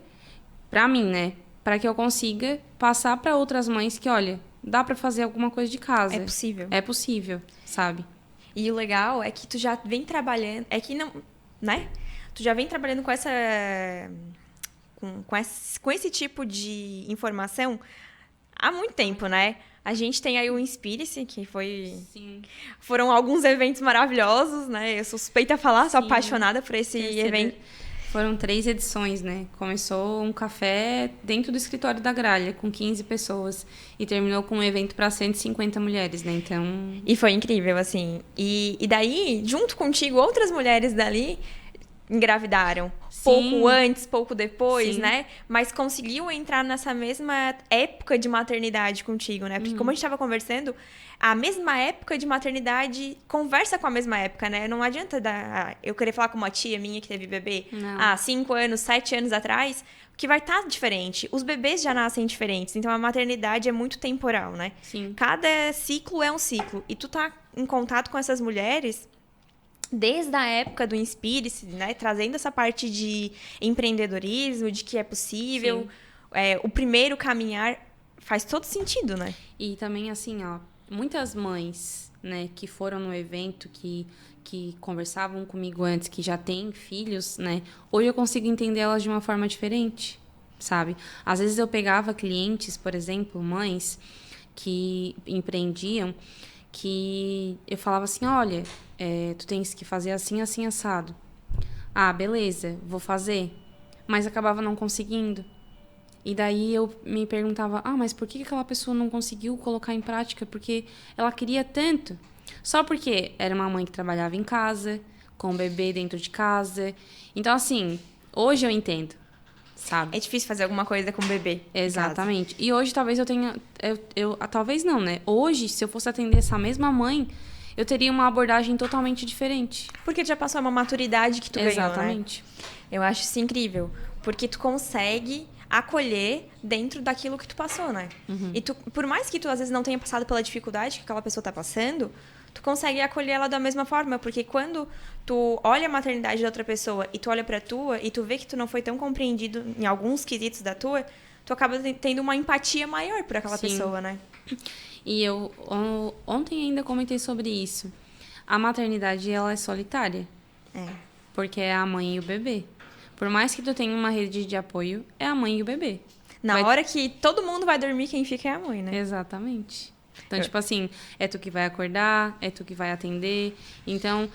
pra mim, né? Pra que eu consiga passar pra outras mães que, olha, dá pra fazer alguma coisa de casa. É possível. É possível, sabe? E o legal é que tu já vem trabalhando... É que não... Né? Tu já vem trabalhando com essa... Com esse tipo de informação há muito tempo, né? A gente tem aí o Inspire-se, que foi... Sim. Foram alguns eventos maravilhosos, né? Eu sou suspeita a falar, sou Sim. apaixonada por esse evento. Foram 3 edições, né? Começou um café dentro do escritório da Gralha, com 15 pessoas. E terminou com um evento para 150 mulheres, né? Então... E foi incrível, assim. E daí, junto contigo, outras mulheres dali engravidaram. Sim. Pouco antes, pouco depois, Sim. né? Mas conseguiu entrar nessa mesma época de maternidade contigo, né? Porque como a gente estava conversando, a mesma época de maternidade conversa com a mesma época, né? Não adianta eu querer falar com uma tia minha que teve bebê há 5 anos, 7 anos atrás, que vai estar diferente. Os bebês já nascem diferentes, então a maternidade é muito temporal, né? Sim. Cada ciclo é um ciclo. E tu tá em contato com essas mulheres desde a época do Inspire-se, né? Trazendo essa parte de empreendedorismo, de que é possível. O primeiro caminhar faz todo sentido, né? E também, assim, ó, muitas mães, né, que foram no evento, que conversavam comigo antes, que já têm filhos, né, hoje eu consigo entender elas de uma forma diferente, sabe? Às vezes eu pegava clientes, por exemplo, mães que empreendiam, que eu falava assim, olha, tu tens que fazer assim, assim, assado. Ah, beleza, vou fazer. Mas acabava não conseguindo. E daí eu me perguntava, mas por que aquela pessoa não conseguiu colocar em prática? Porque ela queria tanto. Só porque era uma mãe que trabalhava em casa, com o bebê dentro de casa. Então, assim, hoje eu entendo, sabe? É difícil fazer alguma coisa com o bebê. Exatamente. E hoje talvez eu tenha... talvez não, né? Hoje, se eu fosse atender essa mesma mãe, eu teria uma abordagem totalmente diferente. Porque já passou uma maturidade que tu ganhou, né? Exatamente. Eu acho isso incrível. Porque tu consegue acolher dentro daquilo que tu passou, né? E tu, por mais que tu às vezes não tenha passado pela dificuldade que aquela pessoa tá passando, tu consegue acolher ela da mesma forma, porque quando tu olha a maternidade da outra pessoa e tu olha pra tua e tu vê que tu não foi tão compreendido em alguns quesitos da tua, tu acaba tendo uma empatia maior por aquela pessoa, né? E eu ontem ainda comentei sobre isso. A maternidade, ela é solitária. Porque é a mãe e o bebê. Por mais que tu tenha uma rede de apoio, é a mãe e o bebê. Na hora que todo mundo vai dormir, quem fica é a mãe, né? Exatamente. Então, tipo assim, é tu que vai acordar, é tu que vai atender. Então,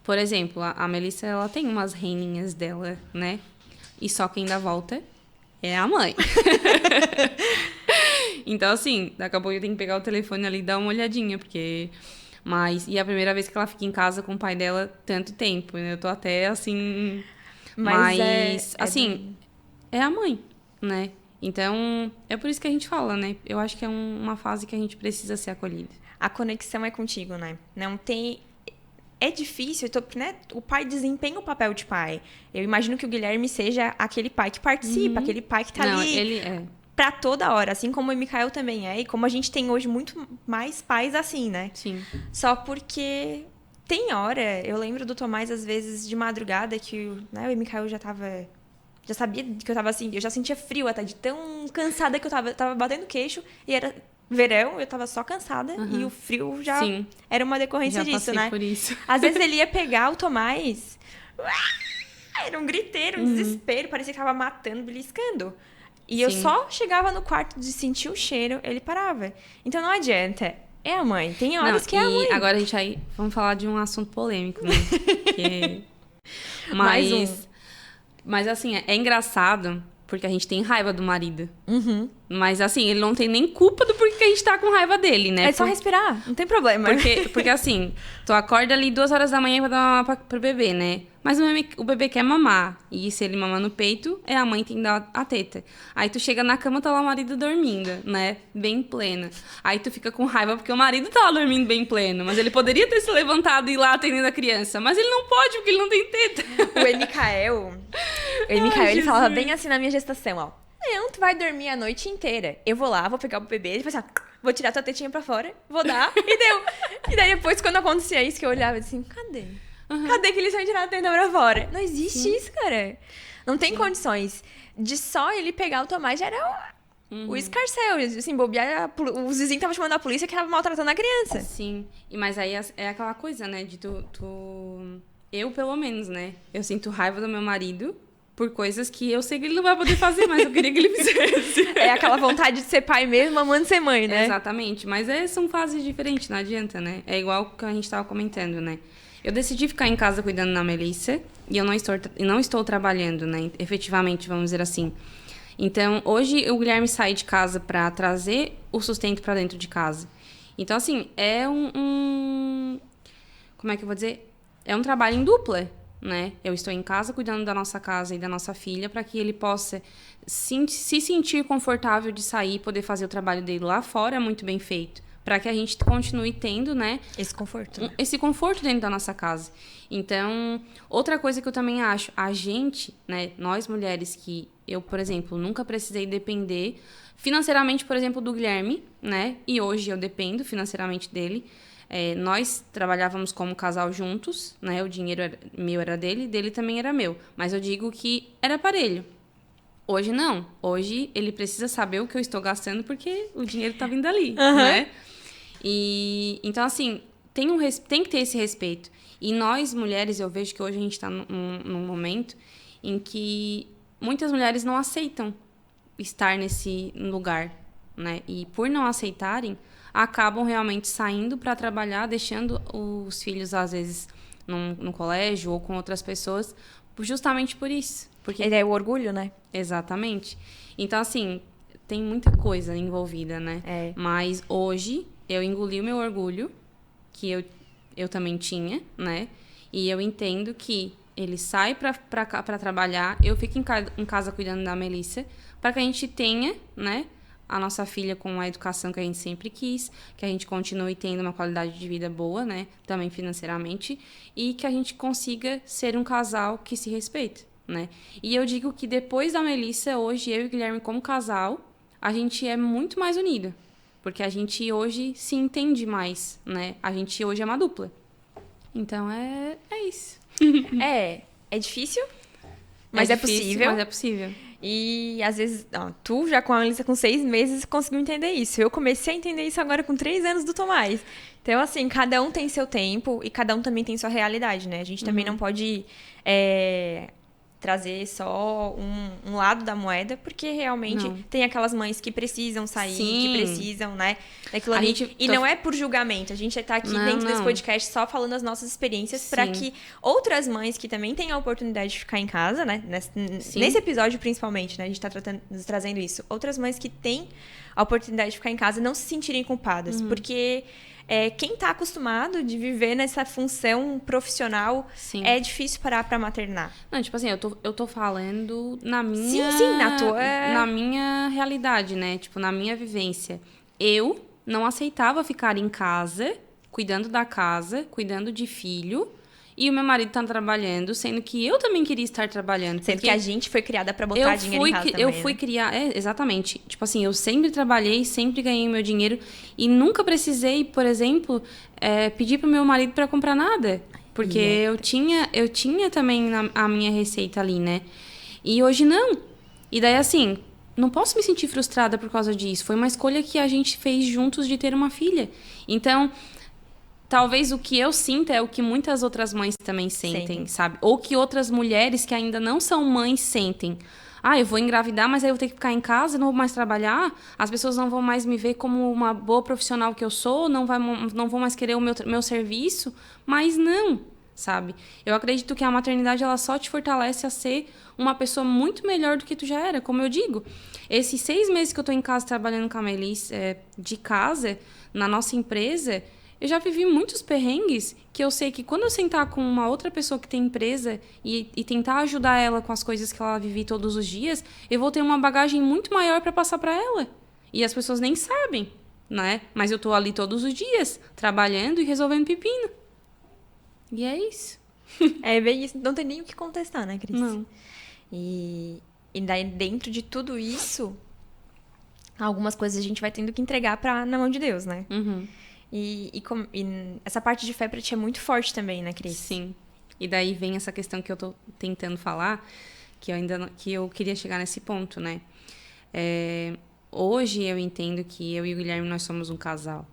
por exemplo, a Melissa, ela tem umas reininhas dela, né? E só quem dá volta é a mãe. Então, assim, daqui a pouco eu tenho que pegar o telefone ali e dar uma olhadinha, porque... E é a primeira vez que ela fica em casa com o pai dela tanto tempo, né? Eu tô até, assim... Mas assim, é a mãe, né? Então, é por isso que a gente fala, né? Eu acho que é uma fase que a gente precisa ser acolhida. A conexão é contigo, né? Não tem... É difícil, né? O pai desempenha o papel de pai. Eu imagino que o Guilherme seja aquele pai que participa, aquele pai que tá ali ele é. Pra toda hora. Assim como o Micael também é. E como a gente tem hoje muito mais pais assim, né? Sim. Só porque... Tem hora, eu lembro do Tomás, às vezes, de madrugada, que né, o Micael já sabia que eu tava assim, eu já sentia frio até, de tão cansada que eu tava batendo queixo, e era verão, eu tava só cansada, e o frio já era uma decorrência disso, né? Por isso. Às vezes ele ia pegar o Tomás, era um griteiro, um desespero, parecia que tava matando, beliscando. E eu só chegava no quarto de sentir o cheiro, ele parava. Então não adianta. É a mãe. Tem horas que é a mãe. Agora a gente aí... Vamos falar de um assunto polêmico, né? Mas assim, é engraçado porque a gente tem raiva do marido. Mas assim, ele não tem nem culpa do porquê que a gente tá com raiva dele, né? É só respirar, não tem problema. Porque assim, tu acorda ali 2 horas da manhã pra dar mamar pro bebê, né? Mas o bebê quer mamar. E se ele mamar no peito, é a mãe que tem que dar a teta. Aí tu chega na cama, tá lá o marido dormindo, né? Bem plena. Aí tu fica com raiva porque o marido tá lá dormindo bem pleno. Mas ele poderia ter se levantado e ir lá atendendo a criança. Mas ele não pode, porque ele não tem teta. O Micael, ele falava bem assim na minha gestação, ó. Não, tu vai dormir a noite inteira. Eu vou lá, vou pegar o bebê, ele fala assim, vou tirar tua tetinha pra fora, vou dar, e deu. E daí depois, quando acontecia isso, que eu olhava assim, cadê? Cadê que eles vão tirar a teta pra fora? Não existe isso, cara. Não tem condições. De só ele pegar o Tomás já era o escarcéu. Assim, bobear, os vizinhos estavam chamando a polícia que tava maltratando a criança. Sim, mas aí é aquela coisa, né, de eu, pelo menos, né, eu sinto raiva do meu marido por coisas que eu sei que ele não vai poder fazer, mas eu queria que ele fizesse. É aquela vontade de ser pai mesmo, amando ser mãe, né? Exatamente, mas são fases diferentes, não adianta, né? É igual o que a gente tava comentando, né? Eu decidi ficar em casa cuidando da Melissa e eu não estou trabalhando, né? Efetivamente, vamos dizer assim. Então, hoje o Guilherme sai de casa para trazer o sustento para dentro de casa. Então, assim, é como é que eu vou dizer? É um trabalho em dupla, né? Eu estou em casa cuidando da nossa casa e da nossa filha para que ele possa se sentir confortável de sair e poder fazer o trabalho dele lá fora muito bem feito. Para que a gente continue tendo, né? Esse conforto. Né? Esse conforto dentro da nossa casa. Então, outra coisa que eu também acho, a gente, né? Nós mulheres que eu, por exemplo, nunca precisei depender financeiramente, por exemplo, do Guilherme, né? E hoje eu dependo financeiramente dele. Nós trabalhávamos como casal juntos, né? O dinheiro meu era dele também era meu. Mas eu digo que era parelho. Hoje não. Hoje ele precisa saber o que eu estou gastando porque o dinheiro tá vindo ali, né? E então, assim, tem que ter esse respeito. E nós, mulheres, eu vejo que hoje a gente está num momento em que muitas mulheres não aceitam estar nesse lugar, né? E por não aceitarem, acabam realmente saindo para trabalhar, deixando os filhos, às vezes, no colégio ou com outras pessoas, justamente por isso. Porque é o orgulho, né? Exatamente. Então, assim, tem muita coisa envolvida, né? Mas hoje eu engoli o meu orgulho, que eu também tinha, né? E eu entendo que ele sai para trabalhar, eu fico em casa cuidando da Melissa, para que a gente tenha, né, a nossa filha com a educação que a gente sempre quis, que a gente continue tendo uma qualidade de vida boa, né, também financeiramente, e que a gente consiga ser um casal que se respeita, né? E eu digo que depois da Melissa, hoje, eu e o Guilherme como casal, a gente é muito mais unida, porque a gente hoje se entende mais, né? A gente hoje é uma dupla. Então, é isso. É difícil, mas é possível. Mas é possível. E, às vezes, tu já com a Melissa com 6 meses conseguiu entender isso. Eu comecei a entender isso agora com 3 anos do Tomás. Então, assim, cada um tem seu tempo e cada um também tem sua realidade, né? A gente também não pode trazer só um lado da moeda, porque realmente tem aquelas mães que precisam sair, que precisam, né, daquilo ali. E não é por julgamento, a gente tá aqui dentro desse podcast só falando as nossas experiências para que outras mães que também têm a oportunidade de ficar em casa, né, nesse episódio principalmente, né, a gente tá trazendo isso, outras mães que têm a oportunidade de ficar em casa não se sentirem culpadas, porque quem tá acostumado de viver nessa função profissional, é difícil parar pra maternar. Não, tipo assim, eu tô falando na minha... Sim, na minha realidade, né? Tipo, na minha vivência. Eu não aceitava ficar em casa, cuidando da casa, cuidando de filho, e o meu marido tá trabalhando, sendo que eu também queria estar trabalhando. Sendo que a gente foi criada pra botar dinheiro em casa também, eu fui criar... exatamente. Tipo assim, eu sempre trabalhei, sempre ganhei meu dinheiro e nunca precisei, por exemplo, pedir pro meu marido pra comprar nada. Porque eu tinha também a minha receita ali, né? E hoje não. E daí, assim, não posso me sentir frustrada por causa disso. Foi uma escolha que a gente fez juntos de ter uma filha. Então... Talvez o que eu sinto é o que muitas outras mães também sentem, sabe? Ou que outras mulheres que ainda não são mães sentem. Eu vou engravidar, mas aí eu vou ter que ficar em casa, não vou mais trabalhar. As pessoas não vão mais me ver como uma boa profissional que eu sou, não vão mais querer o meu serviço. Mas não, sabe? Eu acredito que a maternidade ela só te fortalece a ser uma pessoa muito melhor do que tu já era. Como eu digo, esses 6 meses que eu tô em casa trabalhando com a Melissa, de casa, na nossa empresa... Eu já vivi muitos perrengues que eu sei que quando eu sentar com uma outra pessoa que tem empresa e tentar ajudar ela com as coisas que ela vive todos os dias, eu vou ter uma bagagem muito maior para passar para ela. E as pessoas nem sabem, né? Mas eu tô ali todos os dias, trabalhando e resolvendo pepino. E é isso. É bem isso. Não tem nem o que contestar, né, Cris? Não. E E daí, dentro de tudo isso, algumas coisas a gente vai tendo que entregar na mão de Deus, né? E essa parte de fé pra ti é muito forte também, né, Cris? Sim. E daí vem essa questão que eu tô tentando falar, que eu ainda que eu queria chegar nesse ponto, né? Hoje eu entendo que eu e o Guilherme, nós somos um casal.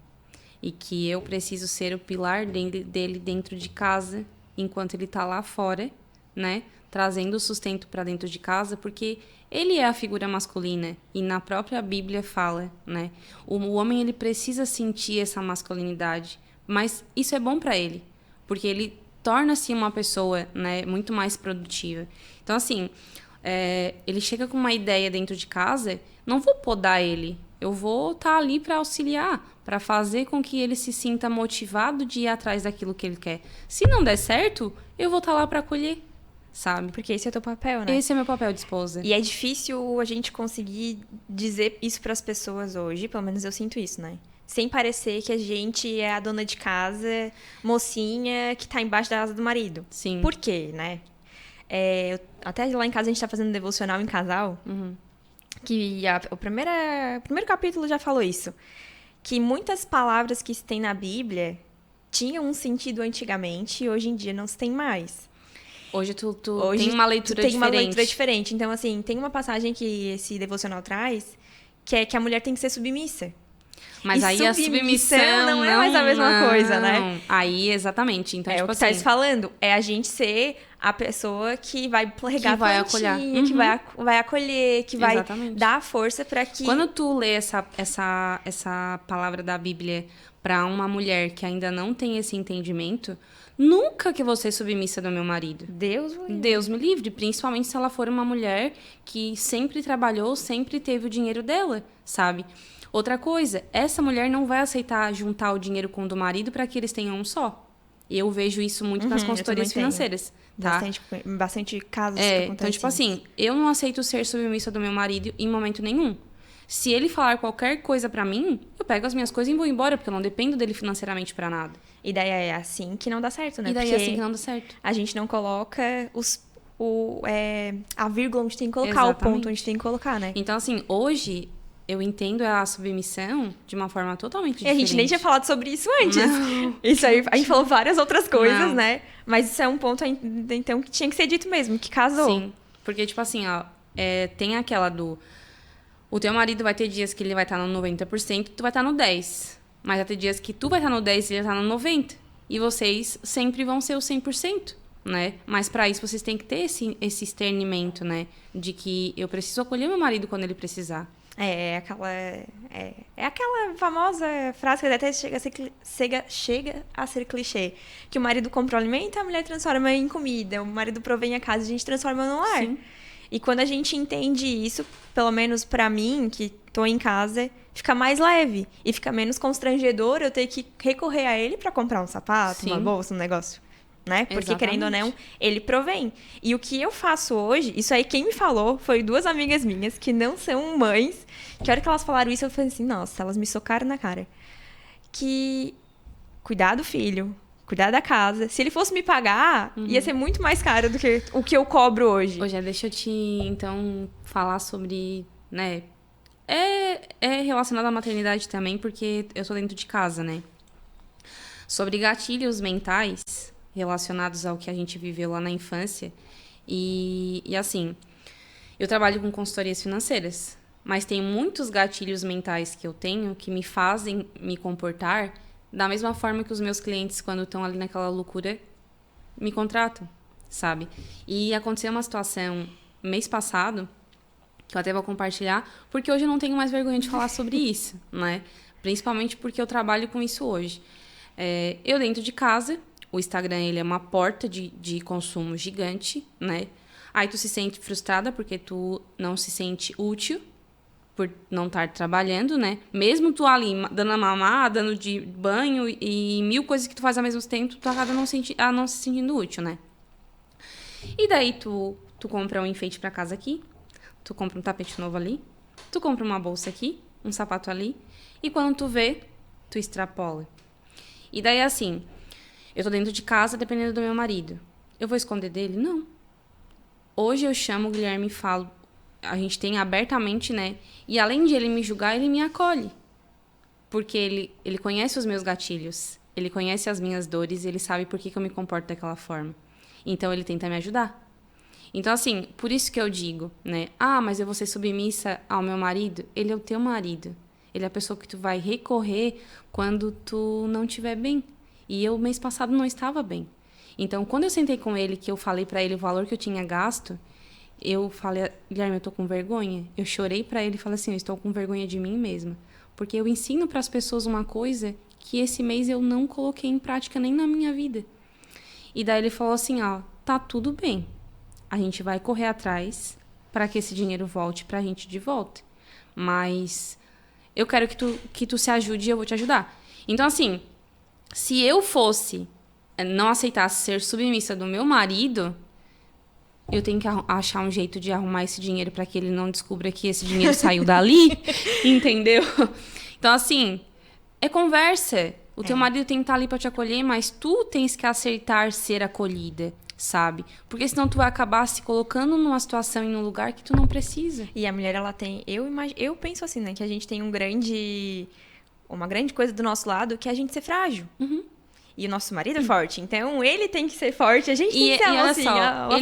E que eu preciso ser o pilar dele dentro de casa, enquanto ele tá lá fora, né? Trazendo o sustento para dentro de casa, porque ele é a figura masculina. E na própria Bíblia fala, né? O homem, ele precisa sentir essa masculinidade. Mas isso é bom para ele, porque ele torna-se uma pessoa, né, muito mais produtiva. Então, assim, ele chega com uma ideia dentro de casa, não vou podar ele. Eu vou estar ali para auxiliar, para fazer com que ele se sinta motivado de ir atrás daquilo que ele quer. Se não der certo, eu vou estar lá para acolher, sabe? Porque esse é o teu papel, né? Esse é meu papel de esposa. E é difícil a gente conseguir dizer isso para as pessoas hoje, pelo menos eu sinto isso, né? Sem parecer que a gente é a dona de casa, mocinha, que tá embaixo da asa do marido. Sim. Por quê, né? Até lá em casa a gente tá fazendo devocional em casal, que o primeiro capítulo já falou isso. Que muitas palavras que se tem na Bíblia tinham um sentido antigamente e hoje em dia não se tem mais. Hoje tu Hoje tem uma leitura tem diferente. uma leitura diferente. Então, assim, tem uma passagem que esse devocional traz, que é que a mulher tem que ser submissa. Mas e aí a submissão não é mais a mesma coisa, né? Aí, exatamente. Então, É tipo o que assim, tá falando. É a gente ser a pessoa que vai plegar que vai a acolher. plantinha, que vai acolher, que vai Exatamente. dar força para que... Quando tu lê essa palavra da Bíblia para uma mulher que ainda não tem esse entendimento, nunca que você submissa do meu marido. Deus me livre, principalmente se ela for uma mulher que sempre trabalhou, sempre teve o dinheiro dela, sabe? Outra coisa, essa mulher não vai aceitar juntar o dinheiro com o do marido para que eles tenham um só. Eu vejo isso muito nas consultorias financeiras. Tá? Bastante casos que acontecem. Então, tipo assim, eu não aceito ser submissa do meu marido em momento nenhum. Se ele falar qualquer coisa pra mim, eu pego as minhas coisas e vou embora, porque eu não dependo dele financeiramente pra nada. E daí é assim que não dá certo, né? E daí porque é assim que não dá certo. A gente não coloca a vírgula onde tem que colocar, Exatamente. o ponto onde tem que colocar, né? Então, assim, hoje eu entendo a submissão de uma forma totalmente diferente. E a gente nem tinha falado sobre isso antes. Não. Isso aí, a gente falou várias outras coisas, né? Mas isso é um ponto, então, que tinha que ser dito mesmo, que casou. Sim, porque, tipo assim, ó, tem aquela do... O teu marido vai ter dias que ele vai estar no 90%, tu vai estar no 10%. Mas vai ter dias que tu vai estar no 10% e ele vai estar no 90%. E vocês sempre vão ser o 100%, né? Mas pra isso vocês têm que ter esse discernimento, né? De que eu preciso acolher meu marido quando ele precisar. É aquela famosa frase que até chega a ser clichê. Que o marido compra o alimento, a mulher transforma em comida. O marido provém a casa e a gente transforma no lar. Sim. E quando a gente entende isso, pelo menos pra mim, que tô em casa, fica mais leve. E fica menos constrangedor eu ter que recorrer a ele pra comprar um sapato, Sim. uma bolsa, um negócio. Né? Porque, Exatamente. querendo ou não, ele provém. E o que eu faço hoje, isso aí quem me falou foi 2 amigas minhas que não são mães, que a hora que elas falaram isso, eu falei assim, nossa, elas me socaram na cara. Que cuidar do filho, cuidar da casa, se ele fosse me pagar, ia ser muito mais caro do que o que eu cobro hoje. Hoje, deixa eu te, então, falar sobre, né? É relacionado à maternidade também, porque eu tô dentro de casa, né? Sobre gatilhos mentais relacionados ao que a gente viveu lá na infância. E assim, eu trabalho com consultorias financeiras, mas tem muitos gatilhos mentais que eu tenho que me fazem me comportar da mesma forma que os meus clientes, quando estão ali naquela loucura, me contratam, sabe? E aconteceu uma situação mês passado, que eu até vou compartilhar, porque hoje eu não tenho mais vergonha de falar sobre isso, né? Principalmente porque eu trabalho com isso hoje. Eu dentro de casa, o Instagram, ele é uma porta de consumo gigante, né? Aí tu se sente frustrada porque tu não se sente útil por não estar trabalhando, né? Mesmo tu ali dando a mamar, dando de banho e 1000 coisas que tu faz ao mesmo tempo, tu acaba não se sentindo útil, né? E daí tu compra um enfeite pra casa aqui, tu compra um tapete novo ali, tu compra uma bolsa aqui, um sapato ali, e quando tu vê, tu extrapola. E daí assim... Eu tô dentro de casa, dependendo do meu marido. Eu vou esconder dele? Não. Hoje eu chamo o Guilherme e falo, a gente tem abertamente, né? E além de ele me julgar, ele me acolhe. Porque ele conhece os meus gatilhos, ele conhece as minhas dores, ele sabe por que eu me comporto daquela forma. Então, ele tenta me ajudar. Então, assim, por isso que eu digo, né? Mas eu vou ser submissa ao meu marido? Ele é o teu marido. Ele é a pessoa que tu vai recorrer quando tu não estiver bem. E eu, mês passado, não estava bem. Então, quando eu sentei com ele, que eu falei pra ele o valor que eu tinha gasto, eu falei, Guilherme, eu tô com vergonha. Eu chorei pra ele e falei assim, eu estou com vergonha de mim mesma. Porque eu ensino pras pessoas uma coisa que esse mês eu não coloquei em prática nem na minha vida. E daí ele falou assim, tá tudo bem. A gente vai correr atrás para que esse dinheiro volte pra gente de volta. Mas eu quero que tu se ajude e eu vou te ajudar. Então, assim, se eu não aceitasse ser submissa do meu marido, eu tenho que achar um jeito de arrumar esse dinheiro para que ele não descubra que esse dinheiro saiu dali, entendeu? Então, assim, é conversa. O teu marido tem que estar ali para te acolher, mas tu tens que aceitar ser acolhida, sabe? Porque senão tu vai acabar se colocando numa situação e num lugar que tu não precisa. E a mulher, ela tem... Eu penso assim, né? Que a gente tem uma grande coisa do nosso lado, que é a gente ser frágil. Uhum. E o nosso marido é forte. Então, ele tem que ser forte. A gente tem que ter uma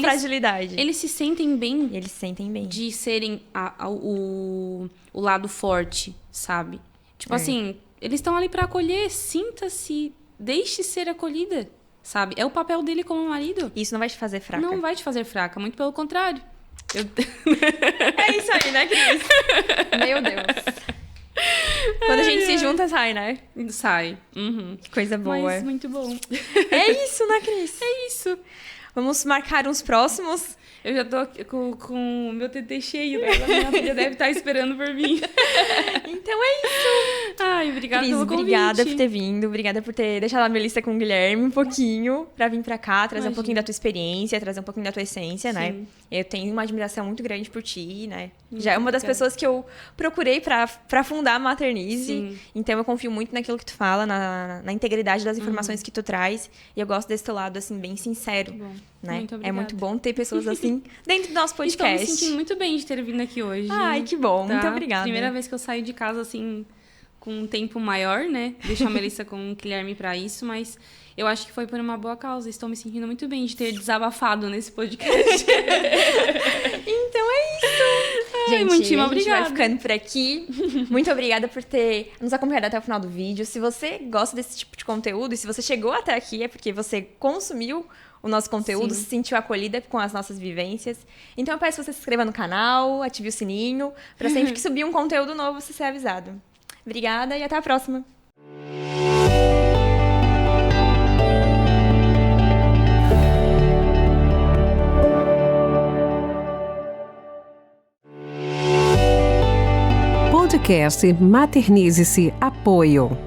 fragilidade. Eles se sentem bem. Eles se sentem bem. De serem o lado forte, sabe? Tipo assim, eles estão ali pra acolher. Sinta-se, deixe ser acolhida, sabe? É o papel dele como marido. Isso não vai te fazer fraca. Não vai te fazer fraca, muito pelo contrário. É isso aí, né, Cris? Meu Deus. Quando a gente se junta, sai, né? Sai. Uhum. Que coisa boa. Mas muito bom. É isso, né, Cris? É isso. Vamos marcar uns próximos. Eu já tô com o meu TT cheio, né? A minha filha deve estar esperando por mim. Então é isso. Ai, obrigada pelo convite. Obrigada por ter vindo. Obrigada por ter deixado a minha lista com o Guilherme um pouquinho pra vir pra cá, trazer um pouquinho da tua experiência, trazer um pouquinho da tua essência, né? Eu tenho uma admiração muito grande por ti, né? Já é uma das pessoas que eu procurei pra fundar a Maternize. Sim. Então eu confio muito naquilo que tu fala, na integridade das informações que tu traz. E eu gosto desse teu lado, assim, bem sincero. Bom, né? muito obrigada. É muito bom ter pessoas assim dentro do nosso podcast. Estou me sentindo muito bem de ter vindo aqui hoje. Ai, que bom. Tá? Muito obrigada. Primeira vez que eu saio de casa, assim, com um tempo maior, né? Deixo a Melissa com o Guilherme pra isso, mas eu acho que foi por uma boa causa. Estou me sentindo muito bem de ter desabafado nesse podcast. Então é isso. Gente, muitíssimo a gente obrigada. vai ficando por aqui. Muito obrigada por ter nos acompanhado até o final do vídeo. Se você gosta desse tipo de conteúdo e se você chegou até aqui, é porque você consumiu o nosso conteúdo, se sentiu acolhida com as nossas vivências. Então eu peço que você se inscreva no canal, ative o sininho, para sempre que subir um conteúdo novo você ser avisado. Obrigada e até a próxima! Podcast Maternize-se Apoio.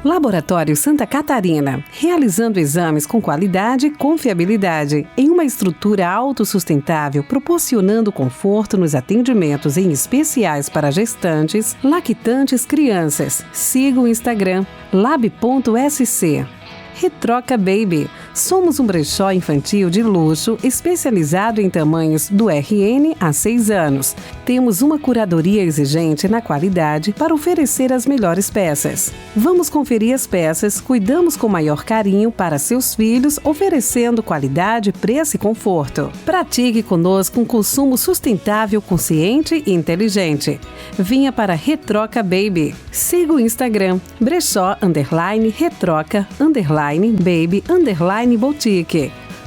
Laboratório Santa Catarina, realizando exames com qualidade e confiabilidade, em uma estrutura autossustentável, proporcionando conforto nos atendimentos em especiais para gestantes, lactantes, crianças. Siga o Instagram, lab.sc. Retroca Baby. Somos um brechó infantil de luxo especializado em tamanhos do RN a 6 anos. Temos uma curadoria exigente na qualidade para oferecer as melhores peças. Vamos conferir as peças, cuidamos com maior carinho para seus filhos, oferecendo qualidade, preço e conforto. Pratique conosco um consumo sustentável, consciente e inteligente. Vinha para Retroca Baby. Siga o Instagram, brechó_retroca_baby_boutique.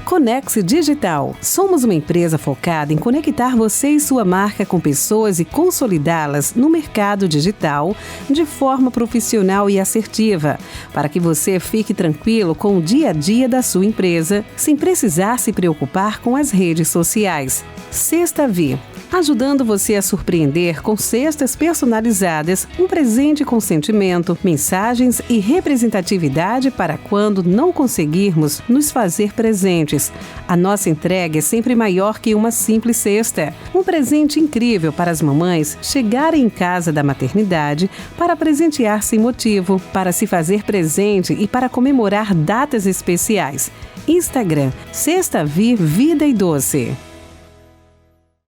Conex Digital. Somos uma empresa focada em conectar você e sua marca com pessoas e consolidá-las no mercado digital de forma profissional e assertiva, para que você fique tranquilo com o dia a dia da sua empresa, sem precisar se preocupar com as redes sociais. Sexta Vi. Ajudando você a surpreender com cestas personalizadas, um presente com sentimento, mensagens e representatividade para quando não conseguirmos nos fazer presentes. A nossa entrega é sempre maior que uma simples cesta. Um presente incrível para as mamães chegarem em casa da maternidade para presentear sem motivo, para se fazer presente e para comemorar datas especiais. Instagram, Sexta Vi Vida e Doce.